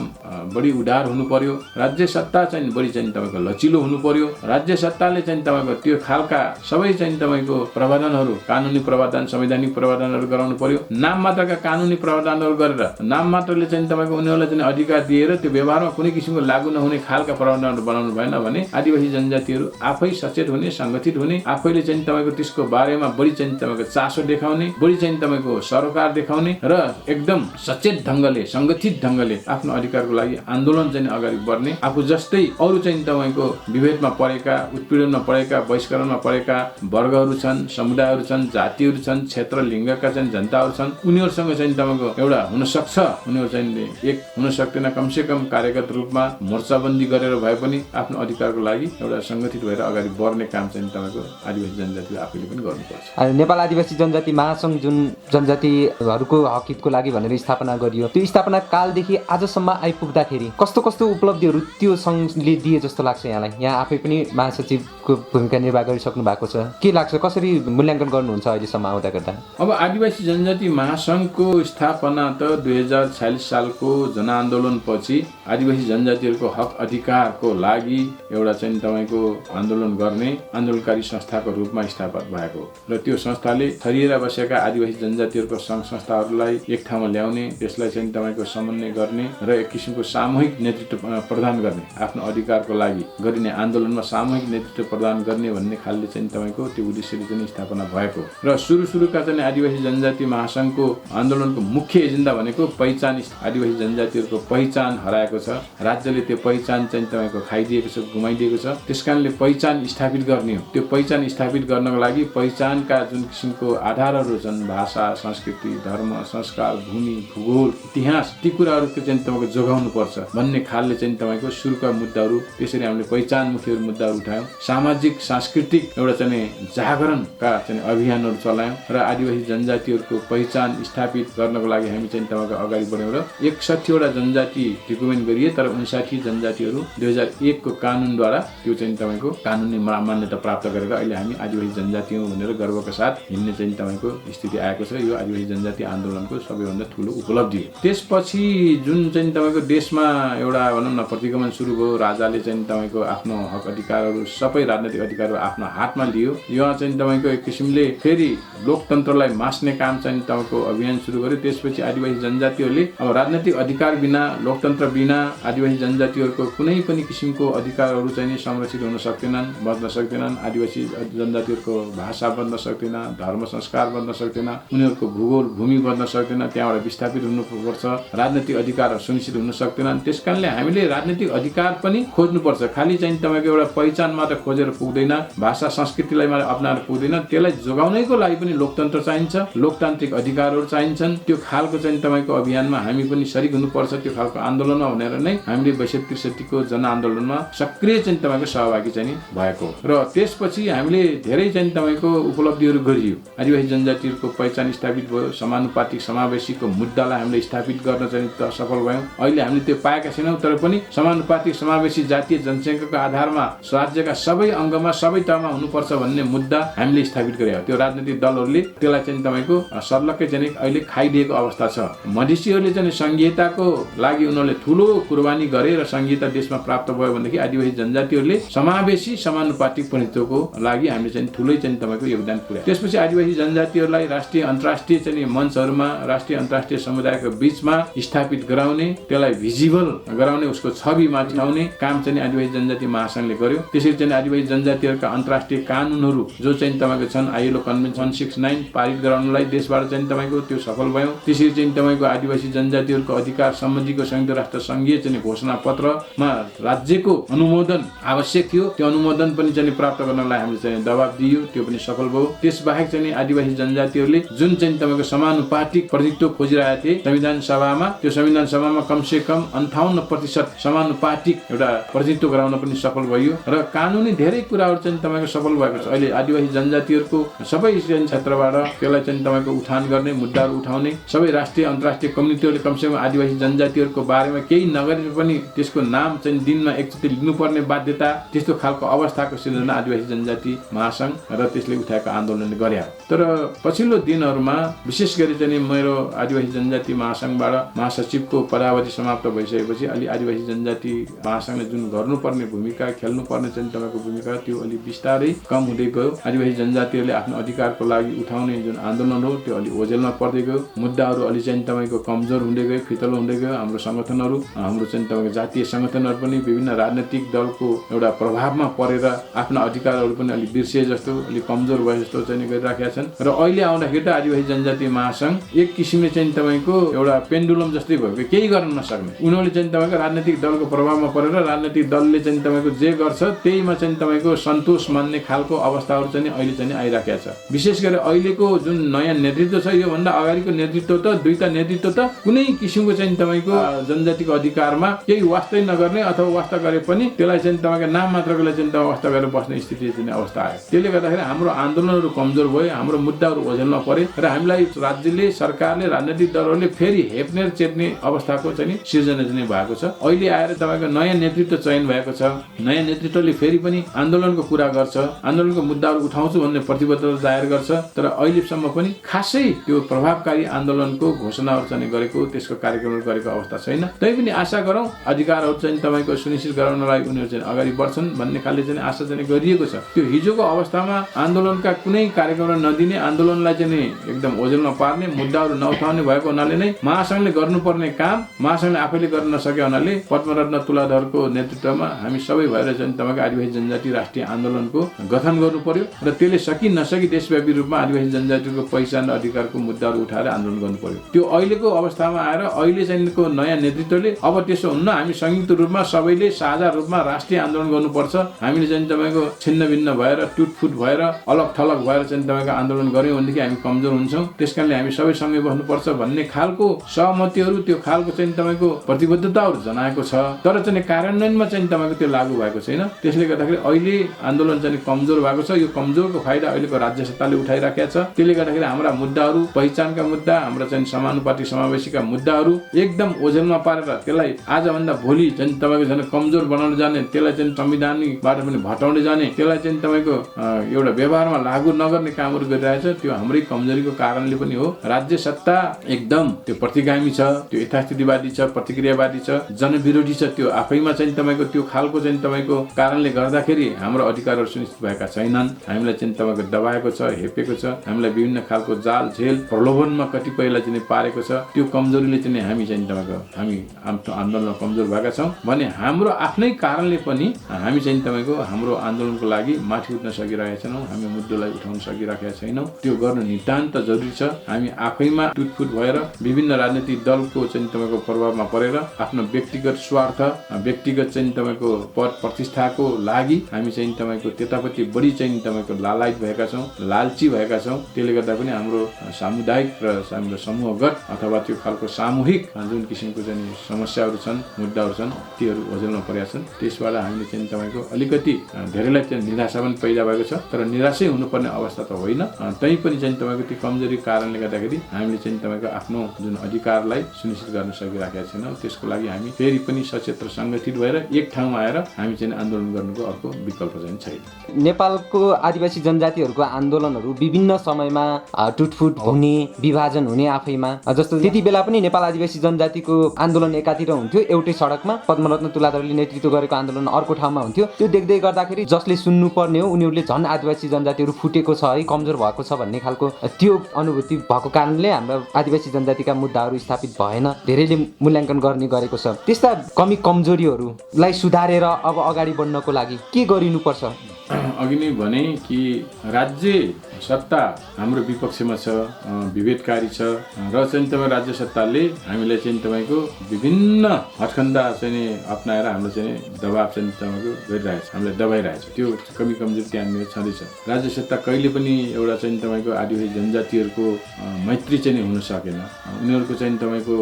बढी उदार हुनु पर्यो। राज्य सत्ता चाहिँ बढी चाहिँ तपाईँको लचिलो हुनु पर्यो। राज्य सत्ताले चाहिँ तपाईँको त्यो खालका सबै चाहिँ तपाईँको प्रावधानहरू, कानुनी प्रावधान, संवैधानिक प्रावधानहरू गराउनु पर्यो। नाम मात्रका कानुनी प्रावधानहरू गरेर नाम मात्रले चाहिँ तपाईँको उनीहरूलाई चाहिँ अधिकार दिएर त्यो व्यवहारमा कुनै किसिमको लागू नहुने खालका प्रावधानहरू बनाउनु भएन भने आदिवासी जनजातिहरू आफै सचेत हुने, सङ्गठित हुने, आफैले चाहिँ तपाईँको त्यसको बारेमा बढी चाहिँ तपाईँको चासो देखाउने, बढी चाहिँ तपाईँको सरोकार देखाउने र एकदम सचेत ढङ्गले, सङ्गठित ढङ्गले आफ्नो अधिकारको लागि आन्दोलन चाहिँ अगाडि बढ्ने, आफू जस्तै अरू चाहिँ तपाईँको विभेदमा परेका, उत्पीडनमा परेका, बहिष्करणमा परेका वर्गहरू छन्, समुदायहरू छन्, जातिहरू छन्, क्षेत्र लिङ्गका चाहिँ जनताहरू छन्, उनीहरूसँग चाहिँ तपाईँको एउटा हुनसक्छ, उनीहरू चाहिँ एक हुन सक्दैन, कमसेकम कार्यगत रूपमा मोर्चाबन्दी गरेर भए पनि आफ्नो अधिकारको लागि एउटा सङ्गठित भएर अगाडि बढ्ने काम चाहिँ तपाईँको आदिवासी जनजातिले आफैले पनि गर्नुपर्छ। नेपाल आदिवासी जनजाति महासङ्घ जुन जनजातिहरूको हक हितको लागि भनेर स्थापना गरियो, त्यो स्थापना कालदेखि आजसम्म आइपुग्दाखेरि कस्तो कस्तो उपलब्धिहरू त्यो सङ्घले दिए जस्तो लाग्छ यहाँलाई? यहाँ आफै पनि महासचिवको भूमिका निर्वाह गरिसक्नु भएको छ, के लाग्छ, कसरी मूल्याङ्कन गर्नुहुन्छ अहिलेसम्म आउँदा गर्दा? अब आदिवासी जनजाति महासङ्घको स्थापना त 2046 सालको जनआन्दोलनपछि आदिवासी जनजातिहरूको हक अधिकारको लागि एउटा चाहिँ तपाईँको आन्दोलन गर्ने आन्दोलनकारी संस्थाको रूपमा स्थापित भएको र त्यो संस्थाले छरिएर बसेका आदिवासी जनजातिहरूको सङ्घ संस्थाहरूलाई एक ठाउँमा ल्याउने, त्यसलाई चाहिँ तपाईँको समन्वय गर्ने र एक किसिमको सामूहिक नेतृत्व प्रदान गर्ने, आफ्नो अधिकारको लागि गरिने आन्दोलनमा सामूहिक नेतृत्व प्रदान गर्ने भन्ने खालले चाहिँ तपाईँको त्यो उद्देश्यले चाहिँ स्थापना भएको र सुरुका चाहिँ आदिवासी जनजाति महासङ्घको आन्दोलनको मुख्य एजेन्डा भनेको पहिचान, आदिवासी जनजातिहरूको पहिचान हराएको छ, राज्यले त्यो पहिचान चाहिँ तपाईँको खाइदिएको छ, गुमाइदिएको छ। त्यसकारणले पहिचान स्थापित गर्ने हो। त्यो पहिचान स्थापित गर्नको लागि पहिचानका जुन किसिमको आधारहरू छन्, भाषा, संस्कृति, धर्म, संस्कार, भूमि, भूगोल, इतिहास, ती कुराहरूको चाहिँ तपाईँको जोगाउनु पर्छ भन्ने खालले चाहिँ तपाईँको सुरुका मुद्दाहरू, त्यसरी हामीले पहिचानमुखी मुद्दाहरू उठायौँ। सामाजिक सांस्कृतिक एउटा चाहिँ जागरणका चाहिँ अभियानहरू चलायौँ र आदिवासी जनजातिहरूको पहिचान स्थापित गर्नको लागि हामी चाहिँ तपाईँको अगाडि बढ्यौँ र 61वटा जनजाति रिकमेन्ड गरिए, तर 59 जनजातिहरू 2001 को कानुनद्वारा त्यो चाहिँ तपाईँको कानुनी मान्यता प्राप्त गरेर अहिले हामी आदिवासी जनजाति हौँ भनेर गर्वका साथ हिँड्ने चाहिँ तपाईँको स्थिति आएको छ। यो आदिवासी जनजाति आन्दोलनको सबैभन्दा ठुलो उपलब्धि हो। त्यसपछि जुन चाहिँ तपाईँको देशमा एउटा भनौँ न प्रतिगमन सुरु भयो, राजाले चाहिँ तपाईँको आफ्नो हक अधिकारहरू, सबै राजनैतिक अधिकारहरू आफ्नो हातमा लियो। यहाँ चाहिँ तपाईँको एक किसिमले फेरि लोकतन्त्रलाई मास्ने काम चाहिँ तपाईँको अभियान सुरु गर्यो। त्यसपछि आदिवासी जनजातिहरूले अब राजनैतिक अधिकार बिना, लोकतन्त्र बिना आदिवासी जनजातिहरूको कुनै पनि किसिमको अधिकारहरू चाहिँ संरक्षित हुन सक्दैनन्, बच्न सक्दैनन्। आदिवासी जनजातिहरूको भाषा बच्न सक्दैन, धर्म संस्कार बच्न सक्दैन, उनीहरूको भूगोल, भूमि बच्न सक्दैन, त्यहाँबाट विस्थापित हुनुपर्छ, राजनैतिक अधिकारहरू सुनिश्चित हुन सक्दैनन्। त्यसकारणले हामीले राजनैतिक अधिकार पनि खोज्नुपर्छ। खालि चाहिँ तपाईँको एउटा पहिचान मात्र खोजेर पुग्दैन, भाषा संस्कृतिलाई मात्र अप्नाएर पुग्दैन, त्यसलाई जोगाउनैको लागि पनि लोकतन्त्र चाहिन्छ, लोकतान्त्रिक अधिकारहरू चाहिन्छन्। त्यो खालको चाहिँ तपाईँको अभियानमा हामी पनि सरिक हुनुपर्छ। त्यो खालको आन्दोलनमा भनेर नै हामीले 62-63 को जनआन्दोलनमा सक्रिय चाहिँ तपाईँको सहभागी चाहिँ भएको र त्यसपछि हामीले धेरै चाहिँ तपाईँको उपलब्धिहरू गरियो। आदिवासी जनजातिहरूको पहिचान स्थापित भयो, समानुपातिक समावेशीको मुद्दालाई हामीले स्थापित गर्न चाहिँ सफल भयौँ। अहिले हामीले त्यो पाएका छैनौँ, तर पनि समानुपातिक समावेशी जातीय जनसङ्ख्याको आधारमा राज्यका सबै अङ्गमा, सबै तहमा हुनुपर्छ भन्ने मुद्दा हामीले स्थापित गरे। त्यो राजनीतिक दलहरूले त्यसलाई चाहिँ तपाईँको सर्लक्कै चाहिँ अहिले खाइदिएको अवस्था छ। मधेसीहरूले चाहिँ संघीयताको लागि उनीहरूले ठुलो कुर्बानी गरे र संघीयता देशमा प्राप्त भयो भनेदेखि आदिवासी जनजातिहरूले समावेशी समानुपातिक प्रतिनिधित्वको लागि हामीले चाहिँ ठुलै चाहिँ तपाईँको योगदान पुर्यायो। त्यसपछि आदिवासी जनजातिहरूलाई राष्ट्रिय अन्तर्राष्ट्रिय चाहिँ मञ्चहरूमा, राष्ट्रिय अन्तर्राष्ट्रिय समुदायको बीचमा स्थापित गराउने, त्यसलाई भिजिबल गराउने, उसको छवि माथि ल्याउने काम चाहिँ आदिवासी जनजाति महासङ्घले गर्यो। त्यसरी चाहिँ आदिवासी जनजातिहरूको अमेरिका अन्तर्राष्ट्रिय कानुनहरू जो चाहिँ तपाईँको छन् ILO कन्भेन्सन 69 पारित गराउनलाई देशबाट चाहिँ तपाईँको त्यो सफल भयो। त्यसरी चाहिँ तपाईँको आदिवासी जनजातिहरूको अधिकार सम्बन्धीको संयुक्त राष्ट्र सङ्घीय चाहिँ घोषणा पत्रमा राज्यको अनुमोदन आवश्यक थियो। त्यो अनुमोदन पनि चाहिँ प्राप्त गर्नलाई हामीले चाहिँ दबाब दियो, त्यो पनि सफल भयो। त्यसबाहेक चाहिँ आदिवासी जनजातिहरूले जुन चाहिँ तपाईँको समानुपातिक प्रतिनिधित्व खोजिरहेका थिए संविधान सभामा, त्यो संविधान सभामा कमसे कम 58% समानुपातिक एउटा प्रतिनिधित्व गराउन पनि सफल भयो र कानुनी धेरै कुराहरू चाहिँ तपाईँको सफल भएको छ। अहिले आदिवासी जनजातिहरूको सबै क्षेत्रबाट त्यसलाई चाहिँ तपाईँको उठान गर्ने, मुद्दाहरू उठाउने, सबै राष्ट्रिय अन्तर्राष्ट्रिय कम्युनिटीहरूले कमसेकम आदिवासी जनजातिहरूको बारेमा केही नगरे पनि त्यसको नाम चाहिँ दिनमा एकचोटि लिनुपर्ने बाध्यता, त्यस्तो खालको अवस्थाको सिर्जना आदिवासी जनजाति महासङ्घ र त्यसले उठाएको आन्दोलनले गरे। तर पछिल्लो दिनहरूमा विशेष गरी चाहिँ मेरो आदिवासी जनजाति महासङ्घबाट महासचिवको पदावधि समाप्त भइसकेपछि अलि आदिवासी जनजाति महासङ्घले जुन गर्नुपर्ने भूमिका, खेल्नुपर्ने चाहिँ तपाईँको भूमिका त्यो अलि बिस्तारै कम हुँदै गयो। आदिवासी जनजातिहरूले आफ्नो अधिकारको लागि उठाउने जुन आन्दोलन हो त्यो अलि ओझेलमा पर्दै गयो। मुद्दाहरू अलि चाहिँ तपाईँको कमजोर हुँदै गयो, फितलो हुँदै गयो। हाम्रो सङ्गठनहरू, हाम्रो चाहिँ तपाईँको जातीय सङ्गठनहरू पनि विभिन्न राजनैतिक दलको एउटा प्रभावमा परेर आफ्ना अधिकारहरू पनि अलि बिर्सिए जस्तो, अलि कमजोर भए जस्तो चाहिँ गरिराखेका छन्। र अहिले आउँदाखेरि त आदिवासी जनजाति महासङ्घ एक किसिमले चाहिँ तपाईँको एउटा पेन्डुलम जस्तै भयो, केही गर्न नसक्ने। उनीहरूले चाहिँ तपाईँको राजनैतिक दलको प्रभावमा परेर राजनैतिक दलले चाहिँ तपाईँको जे गर्छ त्यहीमा चाहिँ तपाईँको सन्तोष मान्ने खालको अवस्थाहरू चाहिँ अहिले चाहिँ आइराखेको छ। विशेष गरी अहिलेको जुन नयाँ नेतृत्व छ, योभन्दा अगाडिको नेतृत्व त दुईटा नेतृत्व त कुनै किसिमको चाहिँ तपाईँको जनजातिको अधिकारमा केही वास्तै नगर्ने अथवा वास्ता गरे पनि त्यसलाई चाहिँ तपाईँको नाम मात्रको लागि चाहिँ वास्ता गरेर बस्ने स्थिति चाहिँ अवस्था आयो। त्यसले गर्दाखेरि हाम्रो आन्दोलनहरू कमजोर भयो, हाम्रो मुद्दाहरू ओझेलमा परे र हामीलाई राज्यले, सरकारले, राजनैतिक दलहरूले फेरि हेप्ने चेप्ने अवस्थाको चाहिँ सिर्जना चाहिँ भएको छ। अहिले आएर तपाईँको नयाँ नेतृत्व चयन भएको छ। नयाँ नेतृत्वले फेरि पनि आन्दोलनको कुरा गर्छ, आन्दोलनको मुद्दाहरू उठाउँछु भन्ने प्रतिबद्धता जाहेर गर्छ। तर अहिलेसम्म पनि खासै त्यो प्रभावकारी आन्दोलनको घोषणाहरू चाहिँ गरेको, त्यसको कार्यक्रमहरू गरेको अवस्था छैन। तैपनि आशा गरौँ अधिकारहरू चाहिँ तपाईँको सुनिश्चित गराउनलाई उनीहरू चाहिँ अगाडि बढ्छन् भन्ने खाले चाहिँ आशा चाहिँ गरिएको छ। त्यो हिजोको अवस्थामा आन्दोलनका कुनै कार्यक्रमहरू नदिने, आन्दोलनलाई चाहिँ एकदम ओझेलमा पार्ने, मुद्दाहरू नउठाउने भएको हुनाले नै महासङ्घले गर्नुपर्ने काम महासङ्घले आफैले गर्न नसके हुनाले पद्मरत्न तुलाधरको नेतृत्वमा हामी सबै भएर चाहिँ तपाईँको आदिवासी जनजाति राष्ट्रिय आन्दोलनको गठन गर्नु पर्यो र त्यसले सकि नसकी देशव्यापी रूपमा आदिवासी जनजातिको पहिचान र अधिकारको मुद्दाहरू उठाएर आन्दोलन गर्नु पर्यो। त्यो अहिलेको अवस्थामा आएर अहिले चाहिँको नयाँ नेतृत्वले अब त्यसो हुन्न, हामी संयुक्त रूपमा सबैले साझा रूपमा राष्ट्रिय आन्दोलन गर्नुपर्छ, हामीले चाहिँ तपाईँको छिन्न भिन्न भएर टुटफुट भएर अलग थलग भएर चाहिँ तपाईँको आन्दोलन गऱ्यौँ भनेदेखि हामी कमजोर हुन्छौँ, त्यस कारणले हामी सबै सँगै बस्नुपर्छ भन्ने खालको सहमतिहरू, त्यो खालको चाहिँ तपाईँको प्रतिबद्धताहरू जनाएको छ। तर चाहिँ कार्यान्वयनमा चाहिँ तपाईँको त्यो लागू भएको छैन। त्यसले गर्दाखेरि अहिले आन्दोलन चाहिँ कमजोर भएको छ। यो कमजोरको फाइदा अहिलेको राज्य सत्ताले उठाइराखेको छ। त्यसले गर्दाखेरि हाम्रा मुद्दाहरू, पहिचानका मुद्दा, हाम्रा चाहिँ समानुपातिक समावेशीका मुद्दाहरू एकदम ओझेलमा पारेर त्यसलाई आजभन्दा भोलि चाहिँ तपाईँको झन् कमजोर बनाउन जाने, त्यसलाई चाहिँ संविधानिकबाट पनि भटाउँदै जाने, त्यसलाई चाहिँ तपाईँको एउटा व्यवहारमा लागू नगर्ने कामहरू गरिरहेछ। त्यो हाम्रै कमजोरीको कारणले पनि हो। राज्य सत्ता एकदम त्यो प्रतिगामी छ, त्यो यथास्थितिवादी छ, प्रतिक्रियावादी छ, जनविरोधी छ। त्यो आफैमा चाहिँ तपाईँको त्यो खालको चाहिँ तपाईँको कारणले गर्दाखेरि हाम्रो अधिकारहरू सुनिश्चित भएका छैनन्। हामीलाई चाहिँ तपाईँको दबाएको छ, हेपेको छ, हामीलाई विभिन्न खालको जाल झेल प्रलोभनमा कतिपयलाई चाहिँ पारेको छ। त्यो कमजोरीले चाहिँ हामी चाहिँ तपाईँको हामी आन्दोलनमा कमजोर भएका छौँ भने हाम्रो आफ्नै कारणले पनि हामी चाहिँ तपाईँको हाम्रो आन्दोलनको लागि माथि उठ्न सकिरहेका छैनौँ, हामी मुद्दालाई उठाउन सकिरहेका छैनौँ। त्यो गर्नु नितान्त जरुरी छ। हामी आफैमा टुटफुट भएर विभिन्न राजनीतिक दलको चाहिँ तपाईँको प्रभावमा परेर आफ्नो व्यक्तिगत स्वार्थ, व्यक्तिगत चाहिँ तपाईँको पद प्रतिष्ठाको लागि हामी चाहिँ तपाईँको त्यतापट्टि बढी चाहिँ तपाईँको लालायत भएका छौँ, लालची भएका छौँ। त्यसले गर्दा पनि हाम्रो सामुदायिक र हाम्रो समूहगत अथवा त्यो खालको सामूहिक जुन किसिमको चाहिँ समस्याहरू छन्, मुद्दाहरू छन्, तीहरू ओझेलमा परेका छन्। त्यसबाट हामीले चाहिँ तपाईँको अलिकति धेरैलाई चाहिँ निराशा पनि पैदा भएको छ। तर निराशै हुनुपर्ने अवस्था त होइन। तै पनि चाहिँ तपाईँको त्यो कमजोरी कारणले गर्दाखेरि हामीले चाहिँ तपाईँको आफ्नो जुन अधिकारलाई सुनिश्चित गर्न सकिराखेका छैनौँ। त्यसको लागि हामी फेरि पनि सचेत र सङ्गठित भएर एक ठाउँमा आएर हामी चाहिँ आन्दोलन गर्नुको अर्को विकल्प चाहिँ छैन। नेपालको आदिवासी जनजातिहरूको आन्दोलनहरू विभिन्न समयमा टुटफुट हुने, विभाजन हुने आफैमा, जस्तो त्यति बेला पनि नेपाल आदिवासी जनजातिको आन्दोलन एकातिर हुन्थ्यो एउटै सडकमा, पद्मरत्न तुलाधरले नेतृत्व गरेको आन्दोलन अर्को ठाउँमा हुन्थ्यो। त्यो देख्दै गर्दाखेरि जसले सुन्नुपर्ने हो उनीहरूले झन् आदिवासी जनजातिहरू फुटेको छ है, कमजोर भएको छ भन्ने खालको त्यो अनुभूति भएको कारणले हाम्रो आदिवासी जनजातिका मुद्दाहरू स्थापित भएन, धेरैले मूल्याङ्कन गर्ने गरेको छ। त्यस्ता कमी कमजोरीहरूलाई सुधारेर अब अगाडि बढ्नको लागि के गरिनुपर्छ? अघि नै भने कि राज्य सत्ता हाम्रो विपक्षमा छ, विभेदकारी छ र चाहिँ तपाईँ राज्य सत्ताले हामीलाई चाहिँ तपाईँको विभिन्न हटखण्डा चाहिँ अप्नाएर हाम्रो चाहिँ दबाब चाहिँ तपाईँको गरिरहेछ, हामीलाई दबाइरहेछ। त्यो कमी कमजोरी त्यहाँनिर छँदैछ। राज्य सत्ता कहिले पनि एउटा चाहिँ तपाईँको आदिवासी जनजातिहरूको मैत्री चाहिँ हुन सकेन, उनीहरूको चाहिँ तपाईँको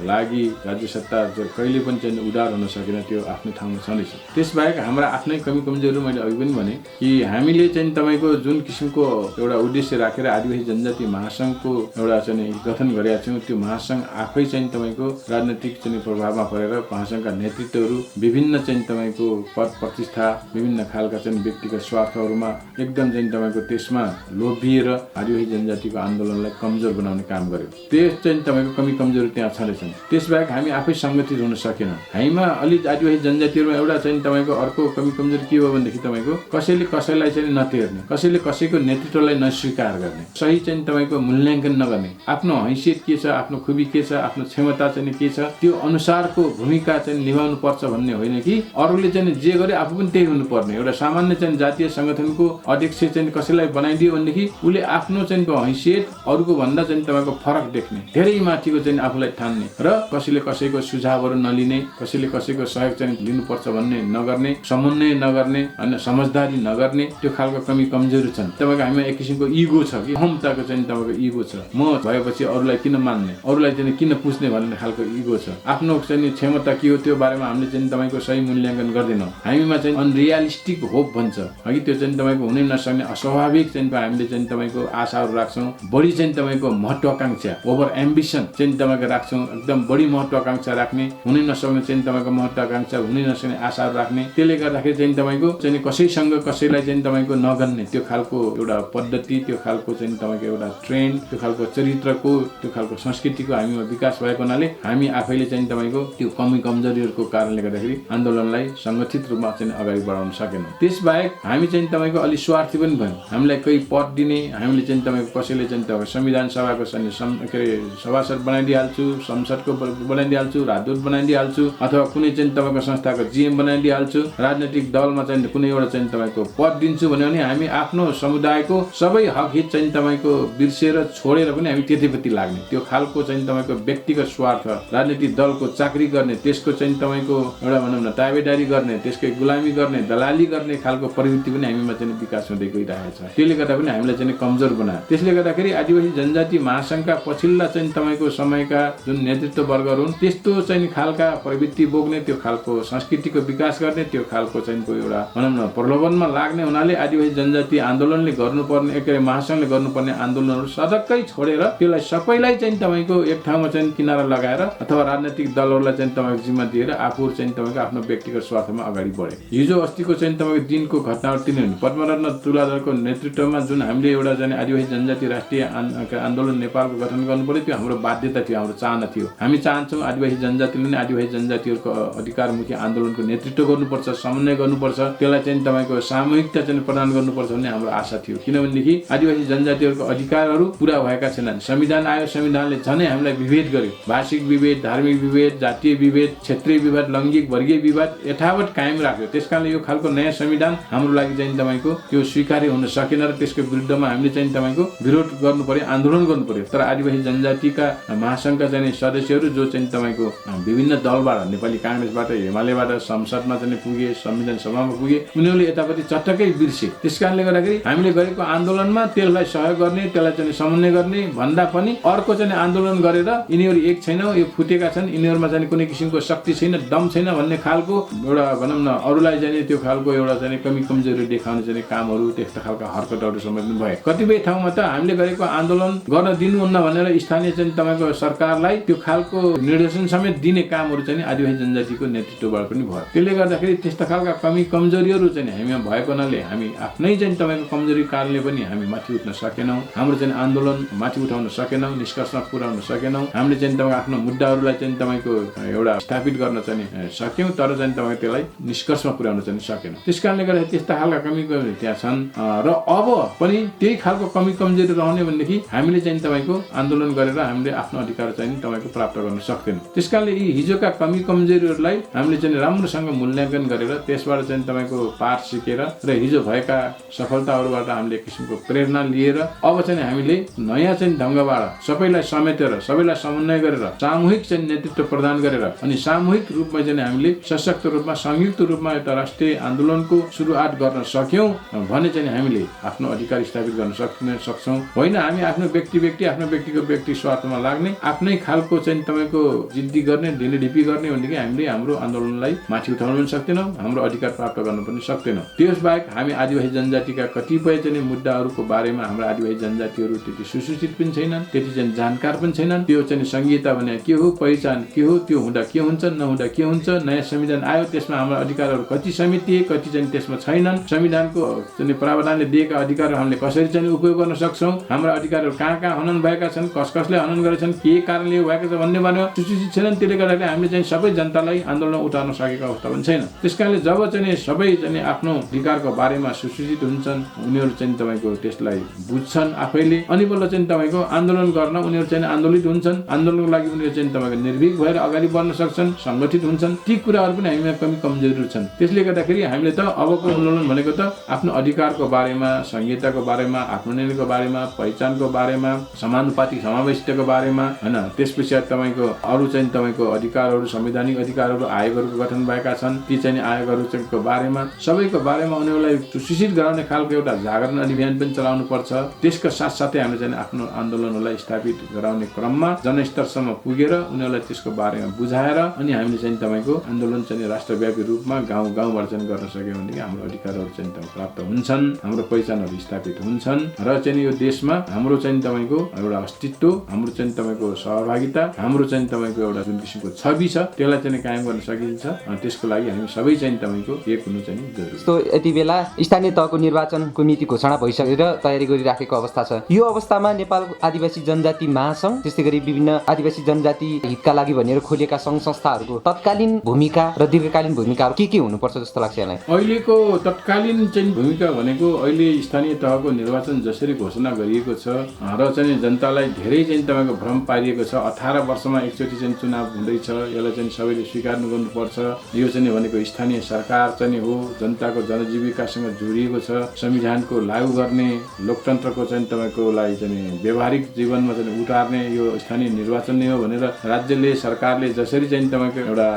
लागि राज्य सत्ता कहिले पनि चाहिँ उदार हुन सकेन, त्यो आफ्नो ठाउँमा छँदैछ। त्यसबाहेक हाम्रा आफ्नै कमी कमजोरी मैले अघि पनि भने कि हामीले चाहिँ तपाईँको जुन किसिमको एउटा उद्देश्य राखेर आदिवासी जनजाति महासङ्घको एउटा चाहिँ गठन गरेका छौँ, त्यो महासङ्घ आफै चाहिँ तपाईँको राजनैतिक चाहिँ प्रभावमा परेर महासङ्घका नेतृत्वहरू विभिन्न चाहिँ तपाईँको पद प्रतिष्ठा विभिन्न खालका चाहिँ व्यक्तिगत स्वार्थहरूमा एकदम चाहिँ तपाईँको त्यसमा लोभिएर आदिवासी जनजातिको आन्दोलनलाई कमजोर बनाउने काम गर्यो। त्यस चाहिँ तपाईँको कमी कमजोरी त्यहाँ छँदैछन्। त्यसबाहेक हामी आफै सङ्गठित हुन सकेनौँ। हामीमा अलिक आदिवासी जनजातिहरूमा एउटा चाहिँ तपाईँको अर्को कमी कमजोरी के हो भनेदेखि तपाईँको कसैले कसैलाई चाहिँ नतेर्ने, कसैले कसैको नेतृत्वलाई नस्वीकार गर्ने, सही चाहिँ तपाईँको मूल्याङ्कन नगर्ने, आफ्नो हैसियत के छ, आफ्नो खुबी के छ, आफ्नो क्षमता चाहिँ के छ, त्यो अनुसारको भूमिका चाहिँ निभाउनु पर्छ भन्ने होइन कि अरूले चाहिँ जे गरे आफू पनि त्यही हुनुपर्ने। एउटा सामान्य चाहिँ जातीय सङ्गठनको अध्यक्ष चाहिँ कसैलाई बनाइदियो भनेदेखि उसले आफ्नो चाहिँ हैसियत अरूको भन्दा चाहिँ तपाईँको फरक देख्ने, धेरै माथिको चाहिँ आफूलाई ठान्ने र कसैले कसैको सुझावहरू नलिने, कसैले कसैको सहयोग चाहिँ लिनुपर्छ भन्ने नगर्ने, समन्वय नगर्ने, होइन समझदारी नगर्ने, त्यो खालको कमी कमजोरी छन्। तपाईँको हामीमा एक किसिमको इगो छ कि अहमताको चाहिँ तपाईँको इगो छ, म भएपछि अरूलाई किन मान्ने, अरूलाई चाहिँ किन पुज्ने भन्ने खालको इगो छ। आफ्नो चाहिँ क्षमता के हो त्यो बारेमा हामीले चाहिँ तपाईँको सही मूल्याङ्कन गर्दैनौँ। हामीमा चाहिँ अनरियलिस्टिक होप भन्छ है, त्यो चाहिँ तपाईँको हुनै नसक्ने अस्वाभाविक चाहिँ हामीले चाहिँ तपाईँको आशाहरू राख्छौँ, बढी चाहिँ तपाईँको महत्त्वाकांक्षा ओभर एम्बिसन चाहिँ तपाईँको राख्छौँ, एकदम बढी महत्त्वाकांक्षा राख्ने, हुनै नसक्ने चाहिँ तपाईँको महत्त्वाकांक्षा, हुनै नसक्ने आशाहरू राख्ने। त्यसले गर्दाखेरि चाहिँ तपाईँको चाहिँ कसैसँग कसैलाई चाहिँ तपाईँको नगर्ने त्यो खालको एउटा पद्धति, त्यो खालको चाहिँ तपाईँको एउटा ट्रेन्ड, त्यो खालको चरित्रको, त्यो खालको संस्कृतिको हामीमा विकास भएको हुनाले हामी आफैले चाहिँ तपाईँको त्यो कमी कमजोरीहरूको कारणले गर्दाखेरि आन्दोलनलाई सङ्गठित रूपमा चाहिँ अगाडि बढाउन सकेनौँ। त्यसबाहेक हामी चाहिँ तपाईँको अलि स्वार्थी पनि भयौँ। हामीलाई कोही पद दिने, हामीले चाहिँ तपाईँको कसैले चाहिँ तपाईँको संविधान सभाको के अरे सभासद बनाइदिइहाल्छु, संसदको बनाइदिइहाल्छु, राजदूत बनाइदिइहाल्छु, अथवा कुनै चाहिँ तपाईँको संस्थाको जिएम बनाइदिइहाल्छु, राजनैतिक दलमा चाहिँ कुनै एउटा चाहिँ तपाईँको पद दिन्छु भन्यो भने हामी आफ्नो समुदायको सबै हक हित चाहिँ तपाईँको बिर्सेर छोडेर पनि हामी त्यतिपट्टि लाग्ने, त्यो खालको चाहिँ तपाईँको व्यक्तिगत स्वार्थ, राजनीतिक दलको चाकरी गर्ने, त्यसको चाहिँ तपाईँको एउटा भनौँ न ताबेदारी गर्ने, त्यसकै गुलामी गर्ने, दलाली गर्ने खालको प्रवृत्ति पनि हामीमा चाहिँ विकास हुँदै गइरहेको छ। त्यसले गर्दा पनि हामीलाई चाहिँ कमजोर बनायो। त्यसले गर्दाखेरि आदिवासी जनजाति महासङ्घका पछिल्ला चाहिँ तपाईँको समयका जुन नेतृत्ववर्गहरू हुन् त्यस्तो चाहिँ खालका प्रवृत्ति बोक्ने, त्यो खालको संस्कृतिको विकास गर्ने, त्यो खालको चाहिँ एउटा भनौँ न प्रलोभनमा लाग्ने हुनाले आदिवासी जनजाति आन्दोलनले गर्नुपर्ने के अरे महासङ्घले गर्नुपर्ने आन्दोलनहरू सधक्कै छोडेर त्यसलाई सबैलाई चाहिँ तपाईँको एक ठाउँमा चाहिँ किनारा लगाएर अथवा राजनैतिक दलहरूलाई चाहिँ तपाईँको जिम्मा दिएर आफूहरू चाहिँ तपाईँको आफ्नो व्यक्तिगत स्वार्थमा अगाडि बढे। हिजो अस्तिको चाहिँ तपाईँको दिनको घटनाहरू तिनै हुन्। पद्मरत्न तुलाधरको नेतृत्वमा जुन हामीले एउटा चाहिँ आदिवासी जनजाति राष्ट्रिय आन्दोलन नेपालको गठन गर्नु पर्यो, त्यो हाम्रो बाध्यता थियो, हाम्रो चाहना थियो। हामी चाहन्छौँ आदिवासी जनजातिले नै आदिवासी जनजातिहरूको अधिकारमुखी आन्दोलनको नेतृत्व गर्नुपर्छ, समन्वय गर्नुपर्छ, त्यसलाई चाहिँ तपाईँको सामूहिकता चाहिँ प्रदान गर्नुपर्छ भन्ने हाम्रो आशा थियो। किनभनेदेखि आदिवासी जनजातिहरूको अधिकारहरू पुरा भएका छैनन्। संविधान आयो, संविधानले झनै हामीलाई विभेद गर्यो, भाषिक विभेद, धार्मिक विभेद, जातीय विभेद, क्षेत्रीय विवाद, लैङ्गिक वर्गीय विवाद यथावत कायम राख्यो। त्यसकारणले यो खालको नयाँ संविधान हाम्रो लागि चाहिँ तपाईँको त्यो स्वीकार्य हुन सकेन र त्यसको विरुद्धमा हामीले चाहिँ तपाईँको विरोध गर्नु पर्यो, आन्दोलन गर्नु पर्यो। तर आदिवासी जनजातिका महासङ्घका चाहिँ सदस्यहरू जो चाहिँ तपाईँको विभिन्न दलबाट, नेपाली काङ्ग्रेसबाट, एमालेबाट संसदमा चाहिँ पुगे, संविधान सभामा पुगे, उनीहरूले यतापट्टि चटक्कै बिर्से। त्यसकारणले गर्दाखेरि हामीले गरेको आन्दोलनमा त्यसलाई सहयोग गर्ने, त्यसलाई चाहिँ समन्वय गर्ने भन्दा पनि अर्को चाहिँ आन्दोलन गरेर यिनीहरू एक छैन, यो फुटेका छन्, यिनीहरूमा चाहिँ कुनै किसिमको शक्ति छैन, दम छैन भन्ने खालको एउटा भनौँ न अरूलाई चाहिँ त्यो खालको एउटा चाहिँ कमी कमजोरी देखाउने चाहिँ कामहरू, त्यस्ता खालका हरकतहरू समेत भए। कतिपय ठाउँमा त हामीले गरेको आन्दोलन गर्न दिनुहुन्न भनेर स्थानीय चाहिँ तपाईँको सरकारलाई त्यो खालको निर्देशन समेत दिने कामहरू चाहिँ आदिवासी जनजातिको नेतृत्वबाट पनि भयो। त्यसले गर्दाखेरि त्यस्ता खालका कमी कमजोरीहरू चाहिँ हामीमा भएको हुनाले हामी आफ्नै चाहिँ तपाईँको कमजोरी कारणले पनि हामी माथि उठ्न सकेनौँ, हाम्रो चाहिँ आन्दोलन माथि उठाउन सकेनौँ, निष्कर्षमा पुर्याउन सकेनौँ, हामीले चाहिँ तपाईँको आफ्नो मुद्दाहरूलाई चाहिँ तपाईँको एउटा स्थापित गर्न चाहिँ सक्यौँ, तर चाहिँ तपाईँ त्यसलाई निष्कर्षमा पुर्याउन चाहिँ सकेनौँ। त्यस कारणले गर्दा त्यस्ता खालका कमी कमजोरी त्यहाँ छन् र अब पनि त्यही खालको कमी कमजोरी रहने भनेदेखि हामीले चाहिँ तपाईँको आन्दोलन गरेर हामीले आफ्नो अधिकार चाहिँ तपाईँको प्राप्त गर्न सक्दैनौँ। त्यस कारणले यी हिजोका कमी कमजोरीहरूलाई हामीले चाहिँ राम्रोसँग मूल्याङ्कन गरेर त्यसबाट चाहिँ तपाईँको पाठ सिकेर देखेर र हिजो भएका सफलताहरूबाट हामीले एक किसिमको प्रेरणा लिएर अब चाहिँ हामीले नयाँ चाहिँ ढङ्गबाट सबैलाई समेटेर सबैलाई समन्वय गरेर सामूहिक चाहिँ नेतृत्व प्रदान गरेर अनि सामूहिक रूपमा चाहिँ हामीले सशक्त रूपमा संयुक्त रूपमा एउटा राष्ट्रिय आन्दोलनको सुरुवात गर्न सक्यौं भने चाहिँ हामीले आफ्नो अधिकार स्थापित गर्न सक्छौं। होइन हामी आफ्नो व्यक्तिको व्यक्ति स्वार्थमा लाग्ने आफ्नै खालको चाहिँ तपाईको जिद्दी गर्ने ढिलेढिपी गर्ने भनेदेखि हामीले हाम्रो आन्दोलनलाई माथि उठाउन पनि सक्दैनौँ, हाम्रो अधिकार प्राप्त गर्न पनि सक्दैनौँ। त्यसबाहेक हामी आदिवासी जनजातिका कतिपय चाहिँ मुद्दाहरूको बारेमा हाम्रो आदिवासी जनजातिहरू त्यति सुसूचित पनि छैनन्, त्यति चाहिँ जानकार पनि छैनन्। त्यो चाहिँ संहिता भने के हो, पहिचान के हो, त्यो हुँदा के हुन्छ, नहुँदा के हुन्छ, नयाँ संविधान आयो त्यसमा हाम्रो अधिकारहरू कति समेटिए, कति चाहिँ त्यसमा छैनन्, संविधानको चाहिँ प्रावधानले दिएका अधिकारहरू हामीले कसरी चाहिँ उपयोग गर्न सक्छौँ, हाम्रा अधिकारहरू कहाँ कहाँ हनन भएका छन्, कसले हनन गरेछन्, के कारणले भएको छ भन्ने सुसूचित छैनन्। त्यसले गर्दाखेरि हामीले चाहिँ सबै जनतालाई आन्दोलन उतार्न सकेको अवस्था पनि छैन। त्यसकारणले जब चाहिँ सबै चाहिँ आफ्नो अधिकारको बारेमा सुसूचित हुन्छन्, उनीहरू चाहिँ तपाईँको त्यसलाई बुझ्छन् आफैले, अनि बल्ल चाहिँ तपाईँको आन्दोलन गर्न उनीहरू चाहिँ आन्दोलित हुन्छन्। आन्दोलनको लागि उनीहरू चाहिँ तपाईँको निर्भीक भएर अगाडि बढ्न सक्छन्, सङ्गठित हुन्छन्। ती कुराहरू पनि हामीमा कमी कमजोरीहरू छन्। त्यसले गर्दाखेरि हामीले त अबको आन्दोलन भनेको त आफ्नो अधिकारको बारेमा, संहिताको बारेमा, आत्मनिर्भरको बारेमा, पहिचानको बारेमा, समानुपातिक समावेशिताको बारेमा, होइन, त्यसपछि तपाईँको अरू चाहिँ तपाईँको अधिकारहरू, संवैधानिक अधिकारहरू, आयोगहरूको गठन भएका छन्, ती चाहिँ आयोगहरूको बारेमा, सबैको बारेमा उनीहरूलाई सुसूचित गराउने खालको एउटा जागरण अभियान पनि चलाउनु पर्छ। त्यसका साथसाथै हामीले चाहिँ आफ्नो आन्दोलनहरूलाई स्थापित गराउने क्रममा जनस्तरसम्म पुगेर उनीहरूलाई त्यसको बारेमा बुझाएर अनि हामीले चाहिँ तपाईँको आन्दोलन चाहिँ राष्ट्रव्यापी रूपमा गाउँ गाउँबाट चाहिँ गर्न सक्यौँ भनेदेखि हाम्रो अधिकारहरू चाहिँ प्राप्त हुन्छन्, हाम्रो पहिचानहरू स्थापित हुन्छन् र चाहिँ यो देशमा हाम्रो चाहिँ तपाईँको एउटा अस्तित्व, हाम्रो चाहिँ तपाईँको सहभागिता, हाम्रो चाहिँ तपाईँको एउटा जुन किसिमको छवि छ त्यसलाई चाहिँ कायम गर्न सकिन्छ। त्यसको लागि हामी सबै चाहिँ तपाईँको एक हुनु चाहिँ जरुरी। सो यति बेला स्थानीय तहको निर्वाचनको मिति घोषणा भइसकेर तयारी गरिराखेको अवस्था छ। यो अवस्थामा नेपाल आदिवासी जनजाति महासंघ, त्यस्तै गरी विभिन्न आदिवासी जनजाति हितका लागि भनेर खोलेका सङ्घ संस्थाहरूको तत्कालीन भूमिका र दीर्घकालीन भूमिकाहरू के हुनुपर्छ जस्तो लाग्छ यहाँलाई? अहिलेको तत्कालीन चाहिँ भूमिका भनेको अहिले स्थानीय तहको निर्वाचन जसरी घोषणा गरिएको छ र चाहिँ जनतालाई धेरै चाहिँ तपाईँको भ्रम पारिएको छ। 18 वर्षमा एकचोटि चाहिँ चुनाव हुँदैछ, यसलाई चाहिँ सबैले स्वीकार गर्नुपर्छ। यो चाहिँ भनेको स्थानीय सरकार चाहिँ हो, जनताको जनजीविकासँग जोडिएको छ, संविधानको लागू गर्ने, लोकतन्त्रको चाहिँ तपाईँकोलाई चाहिँ व्यावहारिक जीवनमा चाहिँ उतार्ने यो स्थानीय निर्वाचन नै हो भनेर राज्यले, सरकारले जसरी चाहिँ तपाईँको एउटा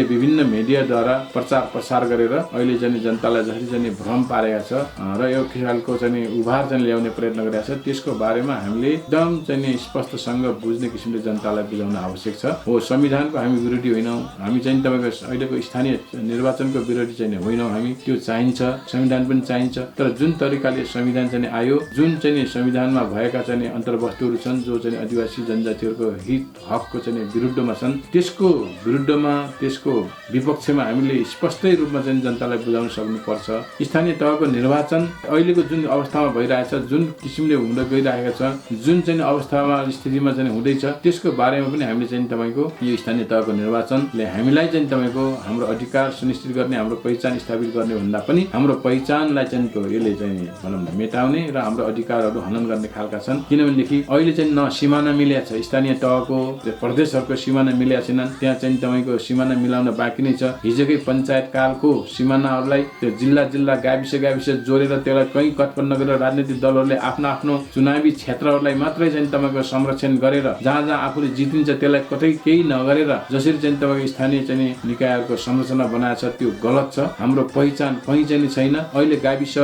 विभिन्न मिडियाद्वारा प्रचार प्रसार गरेर अहिले चाहिँ जनतालाई जसरी चाहिँ भ्रम पारेका छ र यो खालको चाहिँ उभार चाहिँ ल्याउने प्रयत्न गरेका छ, त्यसको बारेमा हामीले एकदम चाहिँ स्पष्टसँग बुझ्ने किसिमले जनतालाई बुझाउन आवश्यक छ। हो, संविधानको हामी विरोधी होइनौँ, हामी चाहिँ तपाईँको अहिलेको स्थानीय निर्वाचनको विरोधी चाहिँ होइनौँ, हामी त्यो चाहिन्छ, संविधान पनि चाहिन्छ। तर जुन तरिकाले संविधान चाहिँ आयो, जुन चाहिँ संविधानमा भएका चाहिँ अन्तर्वस्तुहरू छन् जो चाहिँ आदिवासी जनजातिहरूको हित हकको चाहिँ विरुद्धमा छन्, त्यसको विरुद्धमा, त्यसको विपक्षमा हामीले स्पष्टै रूपमा चाहिँ जनतालाई बुझाउन सक्नुपर्छ। स्थानीय तहको निर्वाचन अहिलेको जुन अवस्थामा भइरहेछ, जुन किसिमले हुँदै गइरहेको छ, जुन चाहिँ अवस्थामा स्थितिमा चाहिँ हुँदैछ, त्यसको बारेमा पनि हामीले चाहिँ तपाईँको यो स्थानीय तहको निर्वाचनले हामीलाई चाहिँ तपाईँको हाम्रो अधिकार सुनिश्चित गर्ने, हाम्रो पहिचान स्थापित गर्ने भन्दा पनि हाम्रो पहिचानलाई चाहिँ यसले चाहिँ भनौँ न मेटाउने र हाम्रो अधिकारहरू हनन गर्ने खालका छन्। किनभनेदेखि अहिले चाहिँ न सिमाना मिलेको छ, स्थानीय तहको प्रदेशहरूको सिमाना मिलेका छैनन्, त्यहाँ चाहिँ तपाईँको सिमाना मिलाउन बाँकी नै छ। हिजोकै पञ्चायत कालको सिमानाहरूलाई त्यो जिल्ला गाविस जोडेर त्यसलाई कहीँ कटपन्न गरेर राजनीतिक दलहरूले आफ्नो आफ्नो चुनावी क्षेत्रहरूलाई मात्रै चाहिँ तपाईँको संरक्षण गरेर जहाँ आफूले जितिन्छ त्यसलाई कतै केही नगरेर जसरी चाहिँ तपाईँको स्थानीय चाहिँ निकायहरूको संरचना बनाएको छ त्यो गलत छ। हाम्रो पहिचान कहीँ चाहिँ छैन। अहिले गाविस,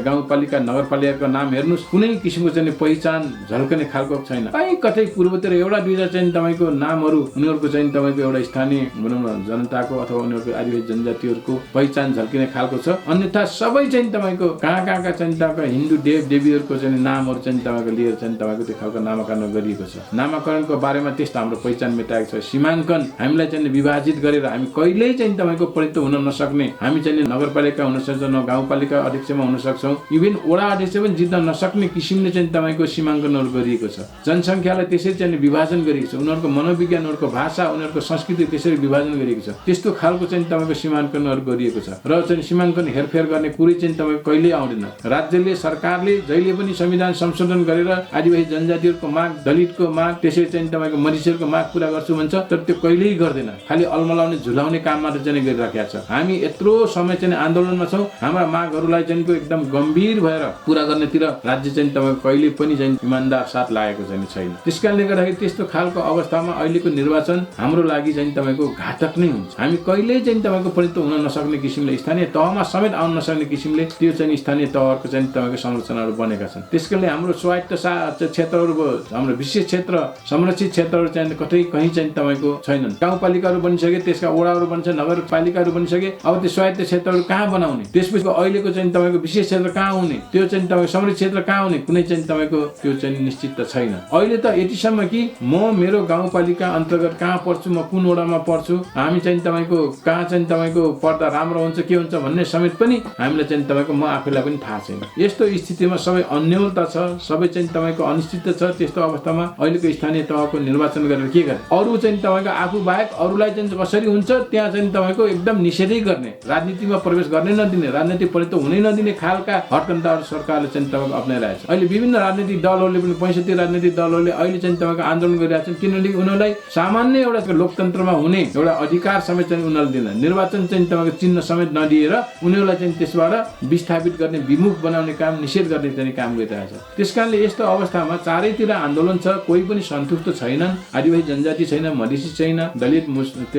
गाउँपालिका, नगरपालिकाको नाम हेर्नुहोस्, कुनै किसिमको चाहिँ पहिचान झल्कने खालको छैन। कहीँ कतै पूर्वतिर एउटा दुईटा चाहिँ तपाईँको नामहरू उनीहरूको चाहिँ तपाईँको एउटा स्थानीय भनौँ न जनताको अथवा उनीहरूको आदिवासी जनजातिहरूको पहिचान झल्किने खालको छ। अन्यथा सबै चाहिँ तपाईँको कहाँका चाहिँ तपाईँको हिन्दू देव देवीहरूको चाहिँ नामहरू चाहिँ तपाईँको लिएर चाहिँ तपाईँको त्यो खालको नामाकरण गरिएको छ। नामाकरणको बारेमा त्यस्तो हाम्रो पहिचान मेटाएको छ। सीमाङ्कन हामीलाई चाहिँ विभाजित गरेर हामी कहिल्यै चाहिँ तपाईँको प्रतिनिधित्व हुन नसक्ने, हामी चाहिँ नगरपालिका हुन सक्छौँ, न गाउँपालिका अध्यक्षमा हुन सक्छौँ, इभन वडा अध्यक्ष पनि जित्न नसक्ने किसिमले चाहिँ तपाईँको सीमाङ्कनहरू गरिएको छ। जनसङ्ख्यालाई त्यसरी चाहिँ विभाजन गरिएको छ, उनीहरूको मनोविज्ञान, उनीहरूको भाषा, उनीहरूको संस्कृति त्यसरी विभाजन गरिएको छ। त्यस्तो खालको चाहिँ तपाईँको सीमाङ्कनहरू गरिएको छ र चाहिँ सीमाङ्कन हेरफेर गर्ने कुरै चाहिँ तपाईँको कहिल्यै आउँदैन। राज्यले, सरकारले जहिले पनि संविधान संशोधन गरेर आदिवासी जनजातिहरूको माग, दलितको माग, त्यसरी चाहिँ तपाईँको मधेसीहरूको माग पुरा गर्छु भन्छ, तर त्यो कहिल्यै गर्दैन। खालि अलमलाउने, झुलाउने काम मात्र चाहिँ गरिराखेको छ। हामी यत्रो समय चाहिँ आन्दोलनमा छौँ। हाम्रा मागहरूलाई चाहिँ एकदम गम्भीर भएर पुरा गर्नेतिर राज्य चाहिँ तपाईँको कहिले पनि चाहिँ इमान्दार साथ लागेको चाहिँ छैन। त्यस कारणले गर्दाखेरि त्यस्तो खालको अवस्थामा अहिलेको निर्वाचन हाम्रो लागि चाहिँ तपाईँको घातक नै हुन्छ। हामी कहिल्यै चाहिँ तपाईँको परिणत हुन नसक्ने किसिमले स्थानीय तहमा समेत आउन नसक्ने किसिमले त्यो चाहिँ स्थानीय तहहरूको चाहिँ तपाईँको संरचनाहरू बनेका छन्। त्यसकारणले हाम्रो स्वायत्त क्षेत्रहरू हाम्रो विशेष क्षेत्र संरक्षित क्षेत्रहरू चाहिँ कतै कहीँ चाहिँ तपाईँको छैनन्। गाउँपालिकाहरू बनिसके, त्यसका वडाहरू बन्छ, नगरपालिकाहरू बनिसके। अब त्यो स्वायत्त क्षेत्रहरू कहाँ बनाउने, त्यसपछि अहिलेको चाहिँ तपाईँको विशेष क्षेत्र कहाँ हुने, त्यो चाहिँ तपाईँको संरक्षित क्षेत्र कहाँ हुने, कुनै चाहिँ तपाईँको त्यो चाहिँ निश्चित त छैन। अहिले त यतिसम्म कि म मेरो गाउँपालिका अन्तर्गत कहाँ पर्छु, म कुन वडामा पर्छु, हामी चाहिँ तपाईँको कहाँ चाहिँ तपाईँको पर्दा राम्रो हुन्छ के हुन्छ भन्ने समेत पनि हामीलाई चाहिँ तपाईँको म आफैलाई पनि थाहा छैन। यस्तो स्थितिमा सबै अन्योलता छ, सबै चाहिँ तपाईँको अनिश्चितता छ। त्यस्तो अवस्थामा अहिलेको स्थानीय तहको निर्वाचन गरेर के गर्ने, अरू चाहिँ तपाईँको आफू बाहेक अरूलाई चाहिँ कसरी हुन्छ त्यहाँ चाहिँ तपाईँको एकदम निषेधै गर्ने, राजनीतिमा प्रवेश गर्ने नदिने, राजनीति परिणत हुनै नदिने खालका हटकण्डाहरू सरकारले चाहिँ तपाईँको अप्नाइरहेको छ। अहिले विभिन्न राजनीतिक दलहरूले पनि 65 राजनीतिक दलहरूले अहिले चाहिँ तपाईँको आन्दोलन गरिरहेका छन्, किनभने उनीहरूलाई सामान्य एउटा लोकतन्त्रमा हुने एउटा अधिकार समेत चाहिँ उनीहरूले दिँदैन। निर्वाचन चाहिँ तपाईँको चिन्ह समेत नदिएर उनीहरूलाई चाहिँ त्यसबाट विस्थापित गर्ने, विमुख बनाउने काम, निषेध गर्ने चाहिँ काम गरिरहेछ। त्यसकारणले यस्तो अवस्थामा चारैतिर आन्दोलन छ, कोही पनि सन्तुष्ट छैनन्। आदिवासी जनजाति छैन, मधेसी छैन, दलित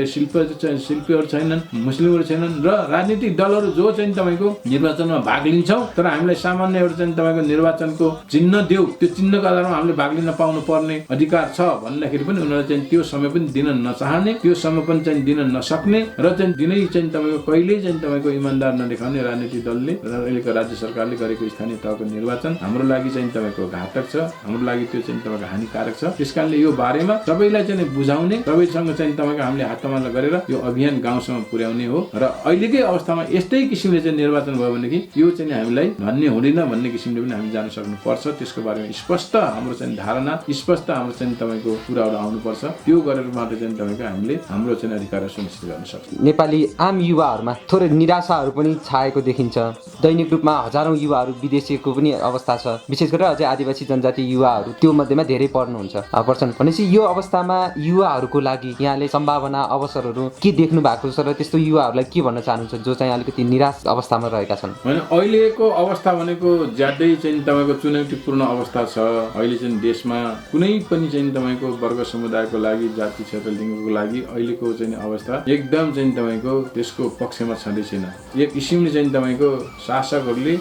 शिल्पीहरू छैनन्, मुस्लिमहरू छैनन् र राजनीतिक दलहरू जो चाहिँ तपाईँको निर्वाचनमा भाग लिन्छौँ तर हामीलाई सामान्य एउटा चाहिँ तपाईँको निर्वाचनको चिन्ह देऊ, त्यो चिन्हको आधारमा हामीले भाग लिन पाउनु पर्ने अधिकार छ भन्दाखेरि पनि उनीहरूले चाहिँ त्यो समय पनि दिन नचाहने, त्यो समय पनि चाहिँ दिन नसक्ने र चाहिँ दिनै चाहिँ तपाईँको कहिल्यै चाहिँ तपाईँको इमान्दार नदेखाउने राजनीतिक दलले र अहिलेको राज्य सरकारले गरेको स्थानीय तहको निर्वाचन हाम्रो लागि चाहिँ तपाईँको घातक छ, हाम्रो लागि त्यो चाहिँ तपाईँको हानिकारक छ। त्यसकारणले यो बारेमा सबैलाई चाहिँ बुझाउने, सबैसँग चाहिँ तपाईँको हामीले हातमाला गरेर यो अभियान गाउँसम्म पुर्याउने हो र अहिलेकै अवस्थामा यस्तै किसिमले चाहिँ निर्वाचन भयो भनेदेखि यो चाहिँ हामीलाई धन्य हुँदैन भन्ने किसिमले पनि हामी जान सक्नुपर्छ। त्यसको बारेमा स्पष्ट हाम्रो चाहिँ धारणा, स्पष्ट हाम्रो चाहिँ तपाईँको कुराहरू आउनुपर्छ। त्यो गरेर मात्रै चाहिँ तपाईँको हामीले हाम्रो चाहिँ अधिकार सुनिश्चित गर्न सक्छौँ। नेपाली आम युवाहरूमा थोरै निराशाहरू पनि छाएको देखिन्छ। दैनिक रूपमा हजारौं युवाहरू विदेशीको पनि अवस्था छ, विशेष गरेर अझै आदिवासी जनजाति युवाहरू त्यो मध्येमा धेरै पर्छन्। भनेपछि यो अवस्थामा युवाहरूको लागि यहाँले सम्भावना, अवसरहरू के देख्नु भएको छ र त्यस्तो युवाहरूलाई के भन्न चाहनुहुन्छ जो चाहिँ अलिकति निराश अवस्थामा रहेका छन्? होइन, अहिलेको अवस्था भनेको ज्यादै चाहिँ तपाईँको चुनौतीपूर्ण अवस्था छ। अहिले चाहिँ देशमा कुनै पनि चाहिँ तपाईँको वर्ग समुदायको लागि, जाति क्षेत्र लिङ्गको लागि अहिलेको चाहिँ अवस्था एकदम चाहिँ तपाईँको त्यसको पक्षमा छँदै छैन। एक किसिमले चाहिँ तपाईँको शासकहरूले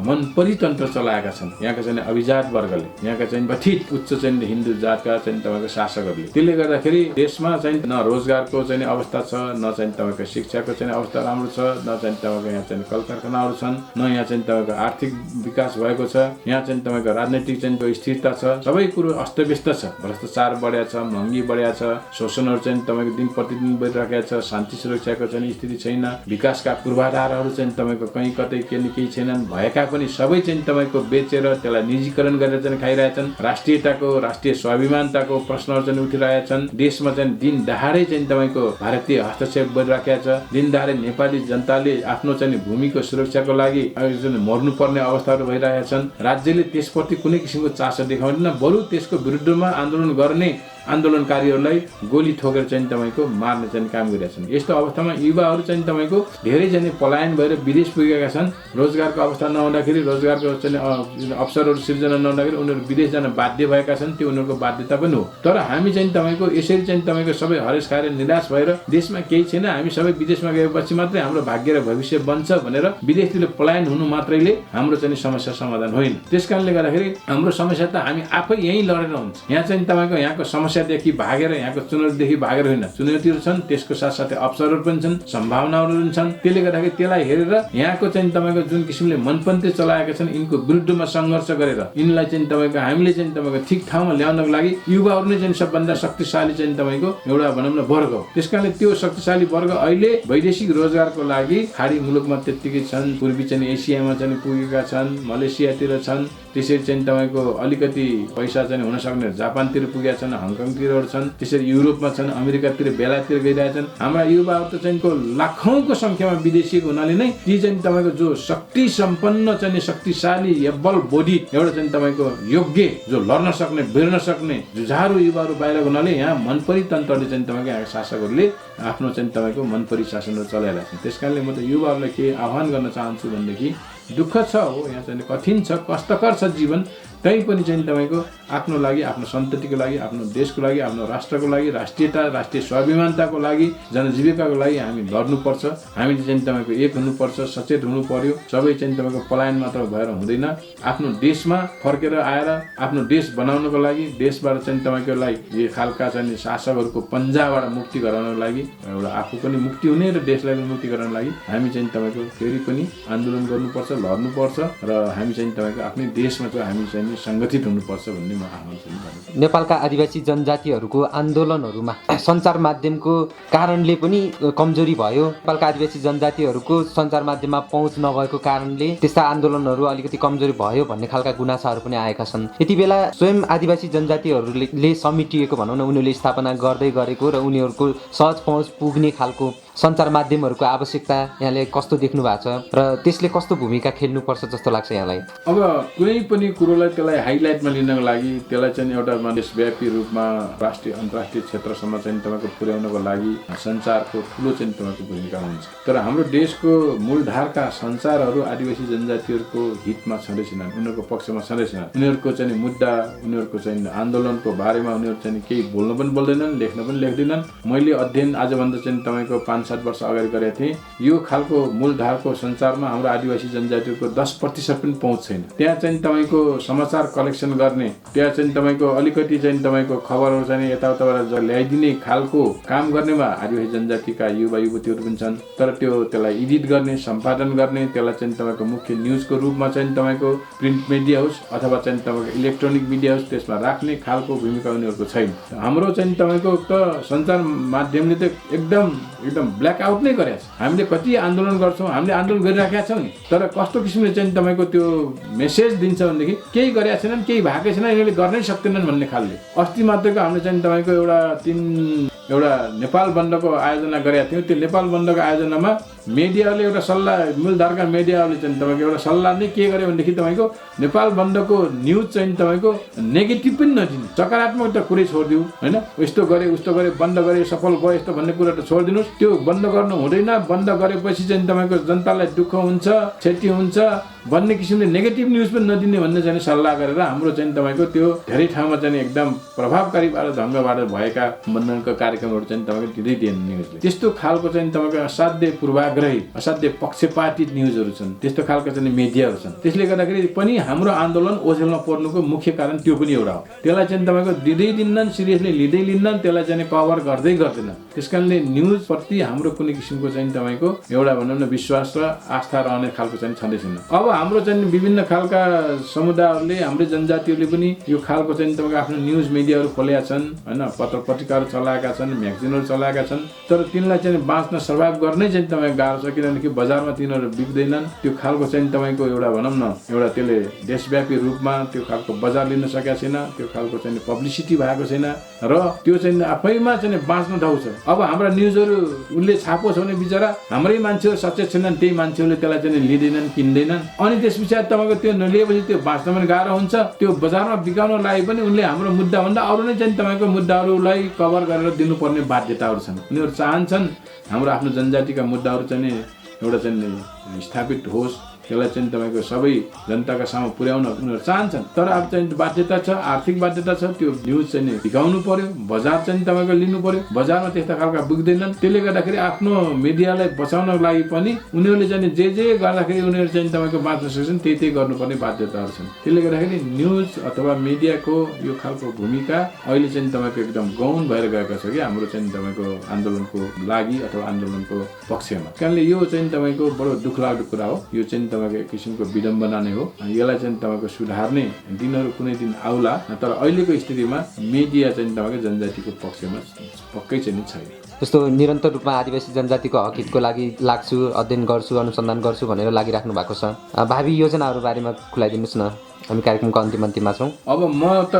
मन परितन्त्र चलाएका छन् यहाँका चाहिँ अभिजात वर्गले, यहाँका चाहिँ कथित उच्च चाहिँ हिन्दू जातका चाहिँ तपाईँको शासकहरूले। त्यसले गर्दाखेरि देशमा चाहिँ न रोजगारको चाहिँ अवस्था छ, न चाहिँ तपाईँको शिक्षाको चाहिँ अवस्था राम्रो छ, न चाहिँ तपाईँको यहाँ चाहिँ कल कारखानाहरू छन्, न यहाँ चाहिँ तपाईँको आर्थिक विकास भएको छ, यहाँ चाहिँ तपाईँको राजनैतिक चाहिँ स्थिरता छ, सबै कुरो अस्तव्यस्त छ। भ्रष्टाचार बढेको छ, महँगी बढेको छ, शोषणहरू चाहिँ तपाईँको दिन प्रतिदिन बढिरहेको छ, शान्ति सुरक्षाको चाहिँ स्थिति छैन, विकासका पूर्वाधारहरू चाहिँ तपाईँको कहीँ कतै केही छैनन्, भएका पनि सबै चाहिँ तपाईँको बेचेर त्यसलाई निजीकरण गरेर चाहिँ खाइरहेछन्। राष्ट्रियताको, राष्ट्रिय स्वाभिमानताको प्रश्नहरू चाहिँ उठिरहेछन्। देशमा चाहिँ दिन दहाडै चाहिँ तपाईँको भारतीय हस्तक्षेप बढिरहेको छ। दिन दहाडै नेपाली जनताले आफ्नो चाहिँ भूमिको सुरक्षाको लागि मर्नुपर्ने अवस्थाहरू भइरहेका छन्। राज्यले त्यसप्रति कुनै किसिमको चासो देखाउँदैन, बरु त्यसको विरुद्धमा आन्दोलन गर्ने आन्दोलनकारीहरूलाई गोली ठोकेर चाहिँ तपाईँको मार्ने चाहिँ काम गरिरहेछन्। यस्तो अवस्थामा युवाहरू चाहिँ तपाईँको धेरै चाहिँ पलायन भएर विदेश पुगेका छन्। रोजगारको अवस्था नहुँदाखेरि, रोजगारको चाहिँ अवसरहरू सिर्जना नहुँदाखेरि उनीहरू विदेश जान बाध्य भएका छन्। त्यो उनीहरूको बाध्यता पनि हो। तर हामी चाहिँ तपाईँको यसरी चाहिँ तपाईँको सबै हरेस खाएर निराश भएर देशमा केही छैन, हामी सबै विदेशमा गएपछि मात्रै हाम्रो भाग्य र भविष्य बन्छ भनेर विदेशतिर पलायन हुनु मात्रैले हाम्रो चाहिँ समस्या समाधान होइन। त्यस कारणले गर्दाखेरि हाम्रो समस्या त हामी आफै यहीँ लडेर हुन्छ। यहाँ चाहिँ तपाईँको यहाँको समस्यादेखि भागेर, यहाँको चुनौतीदेखि भागेर होइन। चुनौतीहरू छन्, त्यसको साथसाथै अवसरहरू पनि छन्, सम्भावनाहरू पनि छन्। त्यसले गर्दाखेरि त्यसलाई हेरेर यहाँको चाहिँ तपाईँको जुन किसिमले मनपन्थी चलाएका छन् यिनको विरुद्धमा सङ्घर्ष गरेर यिनलाई चाहिँ तपाईँको हामीले चाहिँ तपाईँको ठिक ठाउँमा ल्याउनको लागि युवाहरू नै चाहिँ सबभन्दा शक्तिशाली चाहिँ तपाईँको एउटा भनौँ न वर्ग हो। त्यस कारणले त्यो शक्तिशाली वर्ग अहिले वैदेशिक रोजगारको लागि खाडी मुलुकमा त्यत्तिकै छन्, पूर्वी चाहिँ एसियामा चाहिँ पुगेका छन्, मलेसियातिर छन्, त्यसरी चाहिँ तपाईँको अलिकति पैसा चाहिँ हुन सक्ने जापानतिर पुगेका छन्, हङकङ हङकङतिर छन्, त्यसरी युरोपमा छन्, अमेरिकातिर बेलायततिर गइरहेछन्। हाम्रा युवाहरू त चाहिँ लाखौंको संख्यामा विदेशी हुनाले नै ती चाहिँ तपाईँको जो शक्ति सम्पन्न चाहिँ शक्तिशाली एबल बडी एउटा चाहिँ तपाईँको योग्य जो लड्न सक्ने, बेर्न सक्ने जुझारु युवाहरू बाहिर हुनाले यहाँ मनपरी तन्त्रले चाहिँ तपाईँको यहाँका शासकहरूले आफ्नो चाहिँ तपाईँको मनपरी शासनहरू चलाइरहेको छन्। त्यसकारणले म त युवाहरूलाई के आह्वान गर्न चाहन्छु भनेदेखि दुःख छ हो, यहाँ चाहिँ कठिन छ, कष्टकर छ जीवन, तै पनि चाहिँ तपाईँको आफ्नो लागि, आफ्नो सन्ततिको लागि, आफ्नो देशको लागि, आफ्नो राष्ट्रको लागि, राष्ट्रियता, राष्ट्रिय स्वाभिमानताको लागि, जनजीविकाको लागि हामी लड्नुपर्छ। हामीले चाहिँ तपाईँको एक हुनुपर्छ, सचेत हुनु पर्यो। सबै चाहिँ तपाईँको पलायन मात्र भएर हुँदैन। आफ्नो देशमा फर्केर आएर आफ्नो देश बनाउनको लागि, देशबाट चाहिँ तपाईँको लागि यो खालका चाहिँ शासकहरूको पन्जाबाट मुक्ति गराउनको लागि, एउटा आफू पनि मुक्ति हुने र देशलाई पनि मुक्ति गराउनको लागि हामी चाहिँ तपाईँको फेरि पनि आन्दोलन गर्नुपर्छ, लड्नुपर्छ र हामी चाहिँ तपाईँको आफ्नै देशमा चाहिँ हामी चाहिँ संगठित हुनुपर्छ भन्ने म आह्वान गर्छु। नेपालका आदिवासी जनजातिहरूको आन्दोलनहरूमा सञ्चार माध्यमको कारणले पनि कमजोरी भयो। नेपालका आदिवासी जनजातिहरूको सञ्चार माध्यममा पहुँच नभएको कारणले त्यस्ता आन्दोलनहरू अलिकति कमजोरी भयो भन्ने खालका गुनासाहरू पनि आएका छन्। यति बेला स्वयं आदिवासी जनजातिहरूले समेटिएको भनौँ न, उनीहरूले स्थापना गर्दै गरेको र उनीहरूको सहज पहुँच पुग्ने खालको सञ्चार माध्यमहरूको आवश्यकता यहाँले कस्तो देख्नु भएको छ र त्यसले कस्तो भूमिका खेल्नुपर्छ जस्तो लाग्छ यहाँलाई? अब कुनै पनि कुरोलाई त्यसलाई हाइलाइटमा लिनको लागि, त्यसलाई चाहिँ एउटा देशव्यापी रूपमा राष्ट्रिय अन्तर्राष्ट्रिय क्षेत्रसम्म चाहिँ तपाईँको पुर्याउनको लागि सञ्चारको ठुलो चाहिँ तपाईँको भूमिका हुन्छ। तर हाम्रो देशको मूलधारका सञ्चारहरू आदिवासी जनजातिहरूको हितमा छँदैछन्, उनीहरूको पक्षमा छँदैछन्। उनीहरूको चाहिँ मुद्दा, उनीहरूको चाहिँ आन्दोलनको बारेमा उनीहरू चाहिँ केही बोल्न पनि बोल्दैनन्, लेख्न पनि लेख्दैनन्। मैले अध्ययन आजभन्दा चाहिँ तपाईँको 5-7 वर्ष अगाडि गरेको थिएँ। यो खालको मूलधारको सञ्चारमा हाम्रो आदिवासी जनजातिहरूको 10% पनि पहुँच छैन। त्यहाँ चाहिँ तपाईँको समाचार कलेक्सन गर्ने, त्यहाँ चाहिँ तपाईँको अलिकति चाहिँ तपाईँको खबरहरू चाहिँ यताउताबाट ल्याइदिने खालको काम गर्नेमा आदिवासी जनजातिका युवा युवतीहरू पनि छन्। तर त्यसलाई एडिट गर्ने, सम्पादन गर्ने, त्यसलाई चाहिँ तपाईँको मुख्य न्युजको रूपमा चाहिँ तपाईँको प्रिन्ट मिडिया होस् अथवा चाहिँ तपाईँको इलेक्ट्रोनिक मिडिया होस् त्यसमा राख्ने खालको भूमिका उनीहरूको छैन। हाम्रो चाहिँ तपाईँको त सञ्चार माध्यमले त एकदम ब्ल्याकआउट नै गरेको छ। हामीले कति आन्दोलन गर्छौँ, हामीले आन्दोलन गरिराखेका छौँ नि, तर कस्तो किसिमले चाहिँ तपाईँको त्यो मेसेज दिन्छ भनेदेखि केही गरेका छैनन्, केही भएकै छैन, यिनीहरूले गर्नै सक्दैनन् भन्ने खालले। अस्ति मात्रको हामीले चाहिँ तपाईँको एउटा नेपाल बन्दको आयोजना गरेका थियौँ। त्यो नेपाल बन्दको आयोजनामा मिडियाले एउटा सल्लाह, मूलधारका मिडियाले चाहिँ तपाईँको एउटा सल्लाह नै के गर्यो भनेदेखि तपाईँको नेपाल बन्दको न्युज चाहिँ तपाईँको नेगेटिभ पनि नदिनु, सकारात्मक त कुरै छोडिदिऊ होइन, यस्तो गरे उस्तो गरे, बन्द गरे सफल भयो यस्तो भन्ने कुरा त छोडिदिनुहोस्। त्यो बन्द गर्नु हुँदैन, बन्द गरेपछि चाहिँ तपाईँको जनतालाई दुःख हुन्छ, क्षति हुन्छ भन्ने किसिमले नेगेटिभ न्युज पनि नदिने भन्ने चाहिँ सल्लाह गरेर हाम्रो चाहिँ तपाईँको त्यो धेरै ठाउँमा चाहिँ एकदम प्रभावकारीबाट ढङ्गबाट भएका बन्धनको कार्यक्रमहरू चाहिँ तपाईँको दिँदै दिएन न्युजले। त्यस्तो खालको चाहिँ तपाईँको असाध्य पूर्वाग्रही, असाध्य पक्षपाती न्युजहरू छन्, त्यस्तो खालको चाहिँ मिडियाहरू छन्। त्यसले गर्दाखेरि पनि हाम्रो आन्दोलन ओझेलमा पर्नुको मुख्य कारण त्यो पनि एउटा हो। त्यसलाई चाहिँ तपाईँको दिँदै दिन्नन्, सिरियसली लिँदै लिन्नन्, त्यसलाई चाहिँ कभर गर्दै गर्दैनन्। त्यस कारणले न्युजप्रति हाम्रो कुनै किसिमको चाहिँ तपाईँको एउटा भनौँ न विश्वास र आस्था रहने खालको चाहिँ छँदै छैन। अब हाम्रो चाहिँ विभिन्न खालका समुदायहरूले, हाम्रो जनजातिहरूले पनि यो खालको चाहिँ तपाईँको आफ्नो न्युज मिडियाहरू खोलेका छन् होइन, पत्र पत्रिकाहरू चलाएका छन्, म्यागजिनहरू चलाएका छन्। तर तिनलाई चाहिँ बाँच्न सर्भाइभ गर्नै चाहिँ तपाईँको गाह्रो छ, किनभने बजारमा तिनीहरू बिक्दैनन्। त्यो खालको चाहिँ तपाईँको एउटा भनौँ न एउटा त्यसले देशव्यापी रूपमा त्यो खालको बजार लिन सकेको छैन, त्यो खालको चाहिँ पब्लिसिटी भएको छैन र त्यो चाहिँ आफैमा चाहिँ बाँच्न ठाउँ छ। अब हाम्रा न्युजहरू उसले छापोस् भने बिचरा हाम्रै मान्छेहरू सचेत छैनन्, त्यही मान्छेहरूले त्यसलाई चाहिँ लिँदैनन्, किन्दैनन्। अनि त्यस पछाडि तपाईँको त्यो नलिएपछि त्यो बाँच्न पनि गाह्रो हुन्छ। त्यो बजारमा बिकाउन लागि पनि उनले हाम्रो मुद्दाभन्दा अरू नै चाहिँ तपाईँको मुद्दाहरूलाई कभर गरेर दिनुपर्ने बाध्यताहरू छन्। उनीहरू चाहन्छन् हाम्रो आफ्नो जनजातिका मुद्दाहरू चाहिँ एउटा चाहिँ स्थापित होस्, त्यसलाई चाहिँ तपाईँको सबै जनताका सामु पुर्याउन उनीहरू चाहन्छन्। तर अब चाहिँ बाध्यता छ, आर्थिक बाध्यता छ, त्यो न्युज चाहिँ बिकाउनु पर्यो, बजार चाहिँ तपाईँको लिनु पर्यो, बजारमा त्यस्ता खालका बिक्दैनन्। त्यसले गर्दाखेरि आफ्नो मिडियालाई बचाउनको लागि पनि उनीहरूले चाहिँ जे गर्दाखेरि उनीहरू चाहिँ तपाईँको बाँच्न सक्छन् त्यही गर्नुपर्ने बाध्यताहरू छन्। त्यसले गर्दाखेरि न्युज अथवा मिडियाको यो खालको भूमिका अहिले चाहिँ तपाईँको एकदम गौण भएर गएको छ कि हाम्रो चाहिँ तपाईँको आन्दोलनको लागि अथवा आन्दोलनको पक्षमा। कारणले यो चाहिँ तपाईँको बडो दुःखलाग्दो कुरा हो। यो चाहिँ तपाईँको एक किसिमको विडम्बना नै हो। यसलाई चाहिँ तपाईँको सुधार्ने दिनहरू कुनै दिन आउला, तर अहिलेको स्थितिमा मिडिया चाहिँ तपाईँको जनजातिको पक्षमा पक्कै चाहिँ छैन। जस्तो निरन्तर रूपमा आदिवासी जनजातिको हक हितको लागि लाग्छु, अध्ययन गर्छु, अनुसन्धान गर्छु भनेर लागिराख्नु भएको छ। भावी योजनाहरू बारेमा खुलाइदिनुहोस् न। हामी कार्यक्रमको अन्तिममा छौँ। अब म त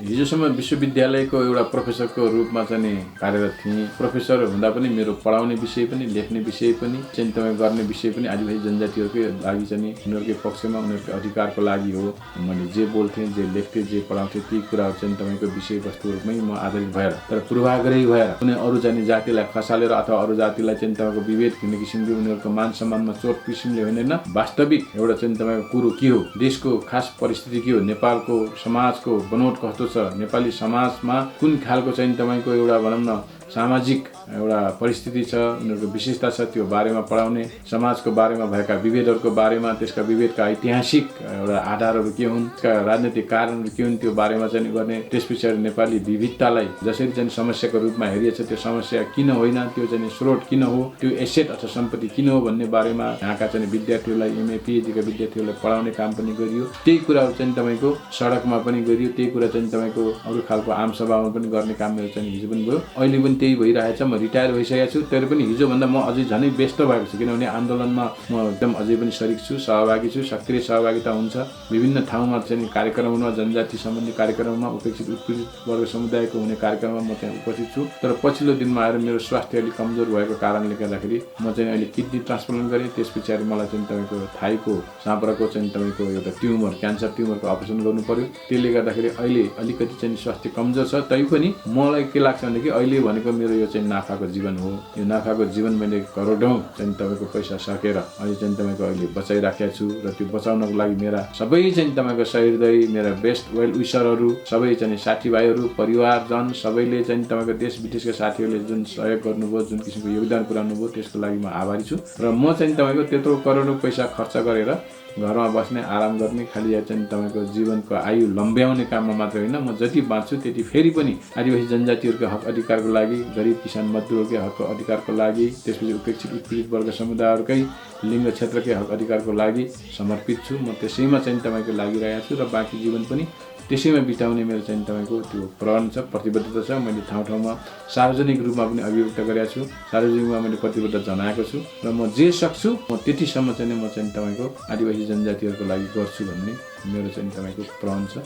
हिजोसम्म विश्वविद्यालयको एउटा प्रोफेसरको रूपमा चाहिँ नि कार्यरत थिएँ। प्रोफेसर हुँदा पनि मेरो पढाउने विषय पनि, लेख्ने विषय पनि, चाहिँ तपाईँ गर्ने विषय पनि आदिवासी जनजातिहरूकै लागि चाहिँ नि उनीहरूकै पक्षमा, उनीहरूकै अधिकारको लागि हो। मैले जे बोल्थेँ, जे लेख्थेँ, जे पढाउँथेँ ती कुराहरू चाहिँ तपाईँको विषयवस्तुहरूमै म आधारित भएर, तर पूर्वाग्रही भएर कुनै अरू जाने जातिलाई खसालेर अथवा अरू जातिलाई चाहिँ तपाईँको विभेद हुने किसिमले उनीहरूको मान सम्मानमा चोट किसिमले होइन। वास्तविक एउटा चाहिँ तपाईँको कुरो के हो, देशको खास परिस्थिति के हो, नेपालको समाजको बनोट कस्तो छ, नेपाली समाजमा कुन खालको चाहिँ तपाईँको एउटा भनौँ न सामाजिक एउटा परिस्थिति छ, उनीहरूको विशेषता छ, त्यो बारेमा पढाउने, समाजको बारेमा भएका विभेदहरूको बारेमा, त्यसका विभेदका ऐतिहासिक एउटा आधारहरू के हुन्, त्यसका राजनैतिक कारणहरू के हुन्, त्यो बारेमा चाहिँ गर्ने। त्यस पछाडि नेपाली विविधतालाई जसरी चाहिँ समस्याको रूपमा हेरिएछ, त्यो समस्या किन होइन, त्यो चाहिँ स्रोत किन हो, त्यो एसेट अथवा सम्पत्ति किन हो भन्ने बारेमा यहाँका चाहिँ विद्यार्थीहरूलाई, एमए पिएचडीका विद्यार्थीहरूलाई पढाउने काम पनि गरियो। त्यही कुराहरू चाहिँ तपाईँको सडकमा पनि गरियो, त्यही कुरा चाहिँ तपाईँको अरू खालको आम सभामा पनि गर्ने काम मेरो चाहिँ हिजो पनि भयो, अहिले पनि त्यही भइरहेछ। म रिटायर भइसकेको छु, तर पनि हिजोभन्दा म अझै झनै व्यस्त भएको छु, किनभने आन्दोलनमा म एकदम अझै पनि सरिक छु, सहभागी छु, सक्रिय सहभागिता हुन्छ। विभिन्न ठाउँमा चाहिँ कार्यक्रममा, जनजाति सम्बन्धी कार्यक्रममा, उपेक्षित उत्पीडित वर्ग समुदायको हुने कार्यक्रममा म त्यहाँ उपस्थित छु। तर पछिल्लो दिनमा आएर मेरो स्वास्थ्य अलिक कमजोर भएको कारणले गर्दाखेरि म चाहिँ अहिले किडनी ट्रान्सप्लान्ट गरेँ। त्यस पछाडि मलाई चाहिँ तपाईँको थाइको साँपराको चाहिँ तपाईँको एउटा ट्युमर, क्यान्सर ट्युमरको अपरेसन गर्नु पर्यो। त्यसले गर्दाखेरि अहिले अलिकति चाहिँ स्वास्थ्य कमजोर छ। तैपनि मलाई के लाग्छ भनेदेखि अहिले भनेको मेरो यो चाहिँ नाफाको जीवन हो। यो नाफाको जीवन मैले करोडौँ चाहिँ तपाईँको पैसा सकेर अहिले चाहिँ तपाईँको अहिले बचाइराखेको छु, र त्यो बचाउनको लागि मेरा सबै चाहिँ तपाईँको सहृदय, मेरा बेस्ट वेल विसरहरू, सबै चाहिँ साथीभाइहरू, परिवारजन, सबैले चाहिँ तपाईँको देश विदेशका साथीहरूले जुन सहयोग गर्नुभयो, जुन किसिमको योगदान पुर्याउनु भयो, त्यसको लागि म आभारी छु। र म चाहिँ तपाईँको त्यत्रो करोडौँ पैसा खर्च गरेर घरमा बस्ने, आराम गर्ने, खालि चाहिँ तपाईँको जीवनको आयु लम्ब्याउने काममा मात्र होइन, म जति बाँच्छु त्यति फेरि पनि आदिवासी जनजातिहरूको हक अधिकारको लागि, गरिब किसान मजदुरहरूकै हक अधिकारको लागि, त्यसपछि उपेक्षित उत्पीडित वर्ग समुदायहरूकै लिङ्ग क्षेत्रकै हक अधिकारको लागि समर्पित छु। म त्यसैमा चाहिँ तपाईँको लागिरहेको छु र बाँकी जीवन पनि त्यसैमा बिताउने मेरो चाहिँ तपाईँको त्यो प्रण छ, प्रतिबद्धता छ। मैले ठाउँ ठाउँमा सार्वजनिक रूपमा पनि अभिव्यक्त गरेको छु, सार्वजनिकमा मैले प्रतिबद्धता जनाएको छु, र म जे सक्छु म त्यतिसम्म चाहिँ म चाहिँ तपाईँको आदिवासी जनजातिहरूको लागि गर्छु भन्ने मेरो चाहिँ तपाईँको प्रण छ।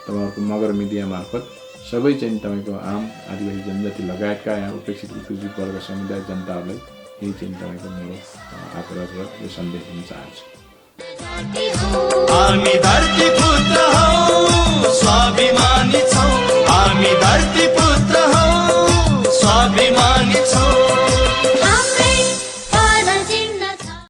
तपाईँहरूको मगर मिडिया मार्फत सबै चाहिँ तपाईँको आम आदिवासी जनजाति लगायतका यहाँ उपेक्षित उत्पीडित वर्ग समुदाय जनताहरूलाई यही चाहिँ तपाईँको मेरो आग्रह र यो सन्देश दिन चाहन्छु। हामी धरती पुत्र हौ, स्वाभिमानी छौ, हामी धरती पुत्र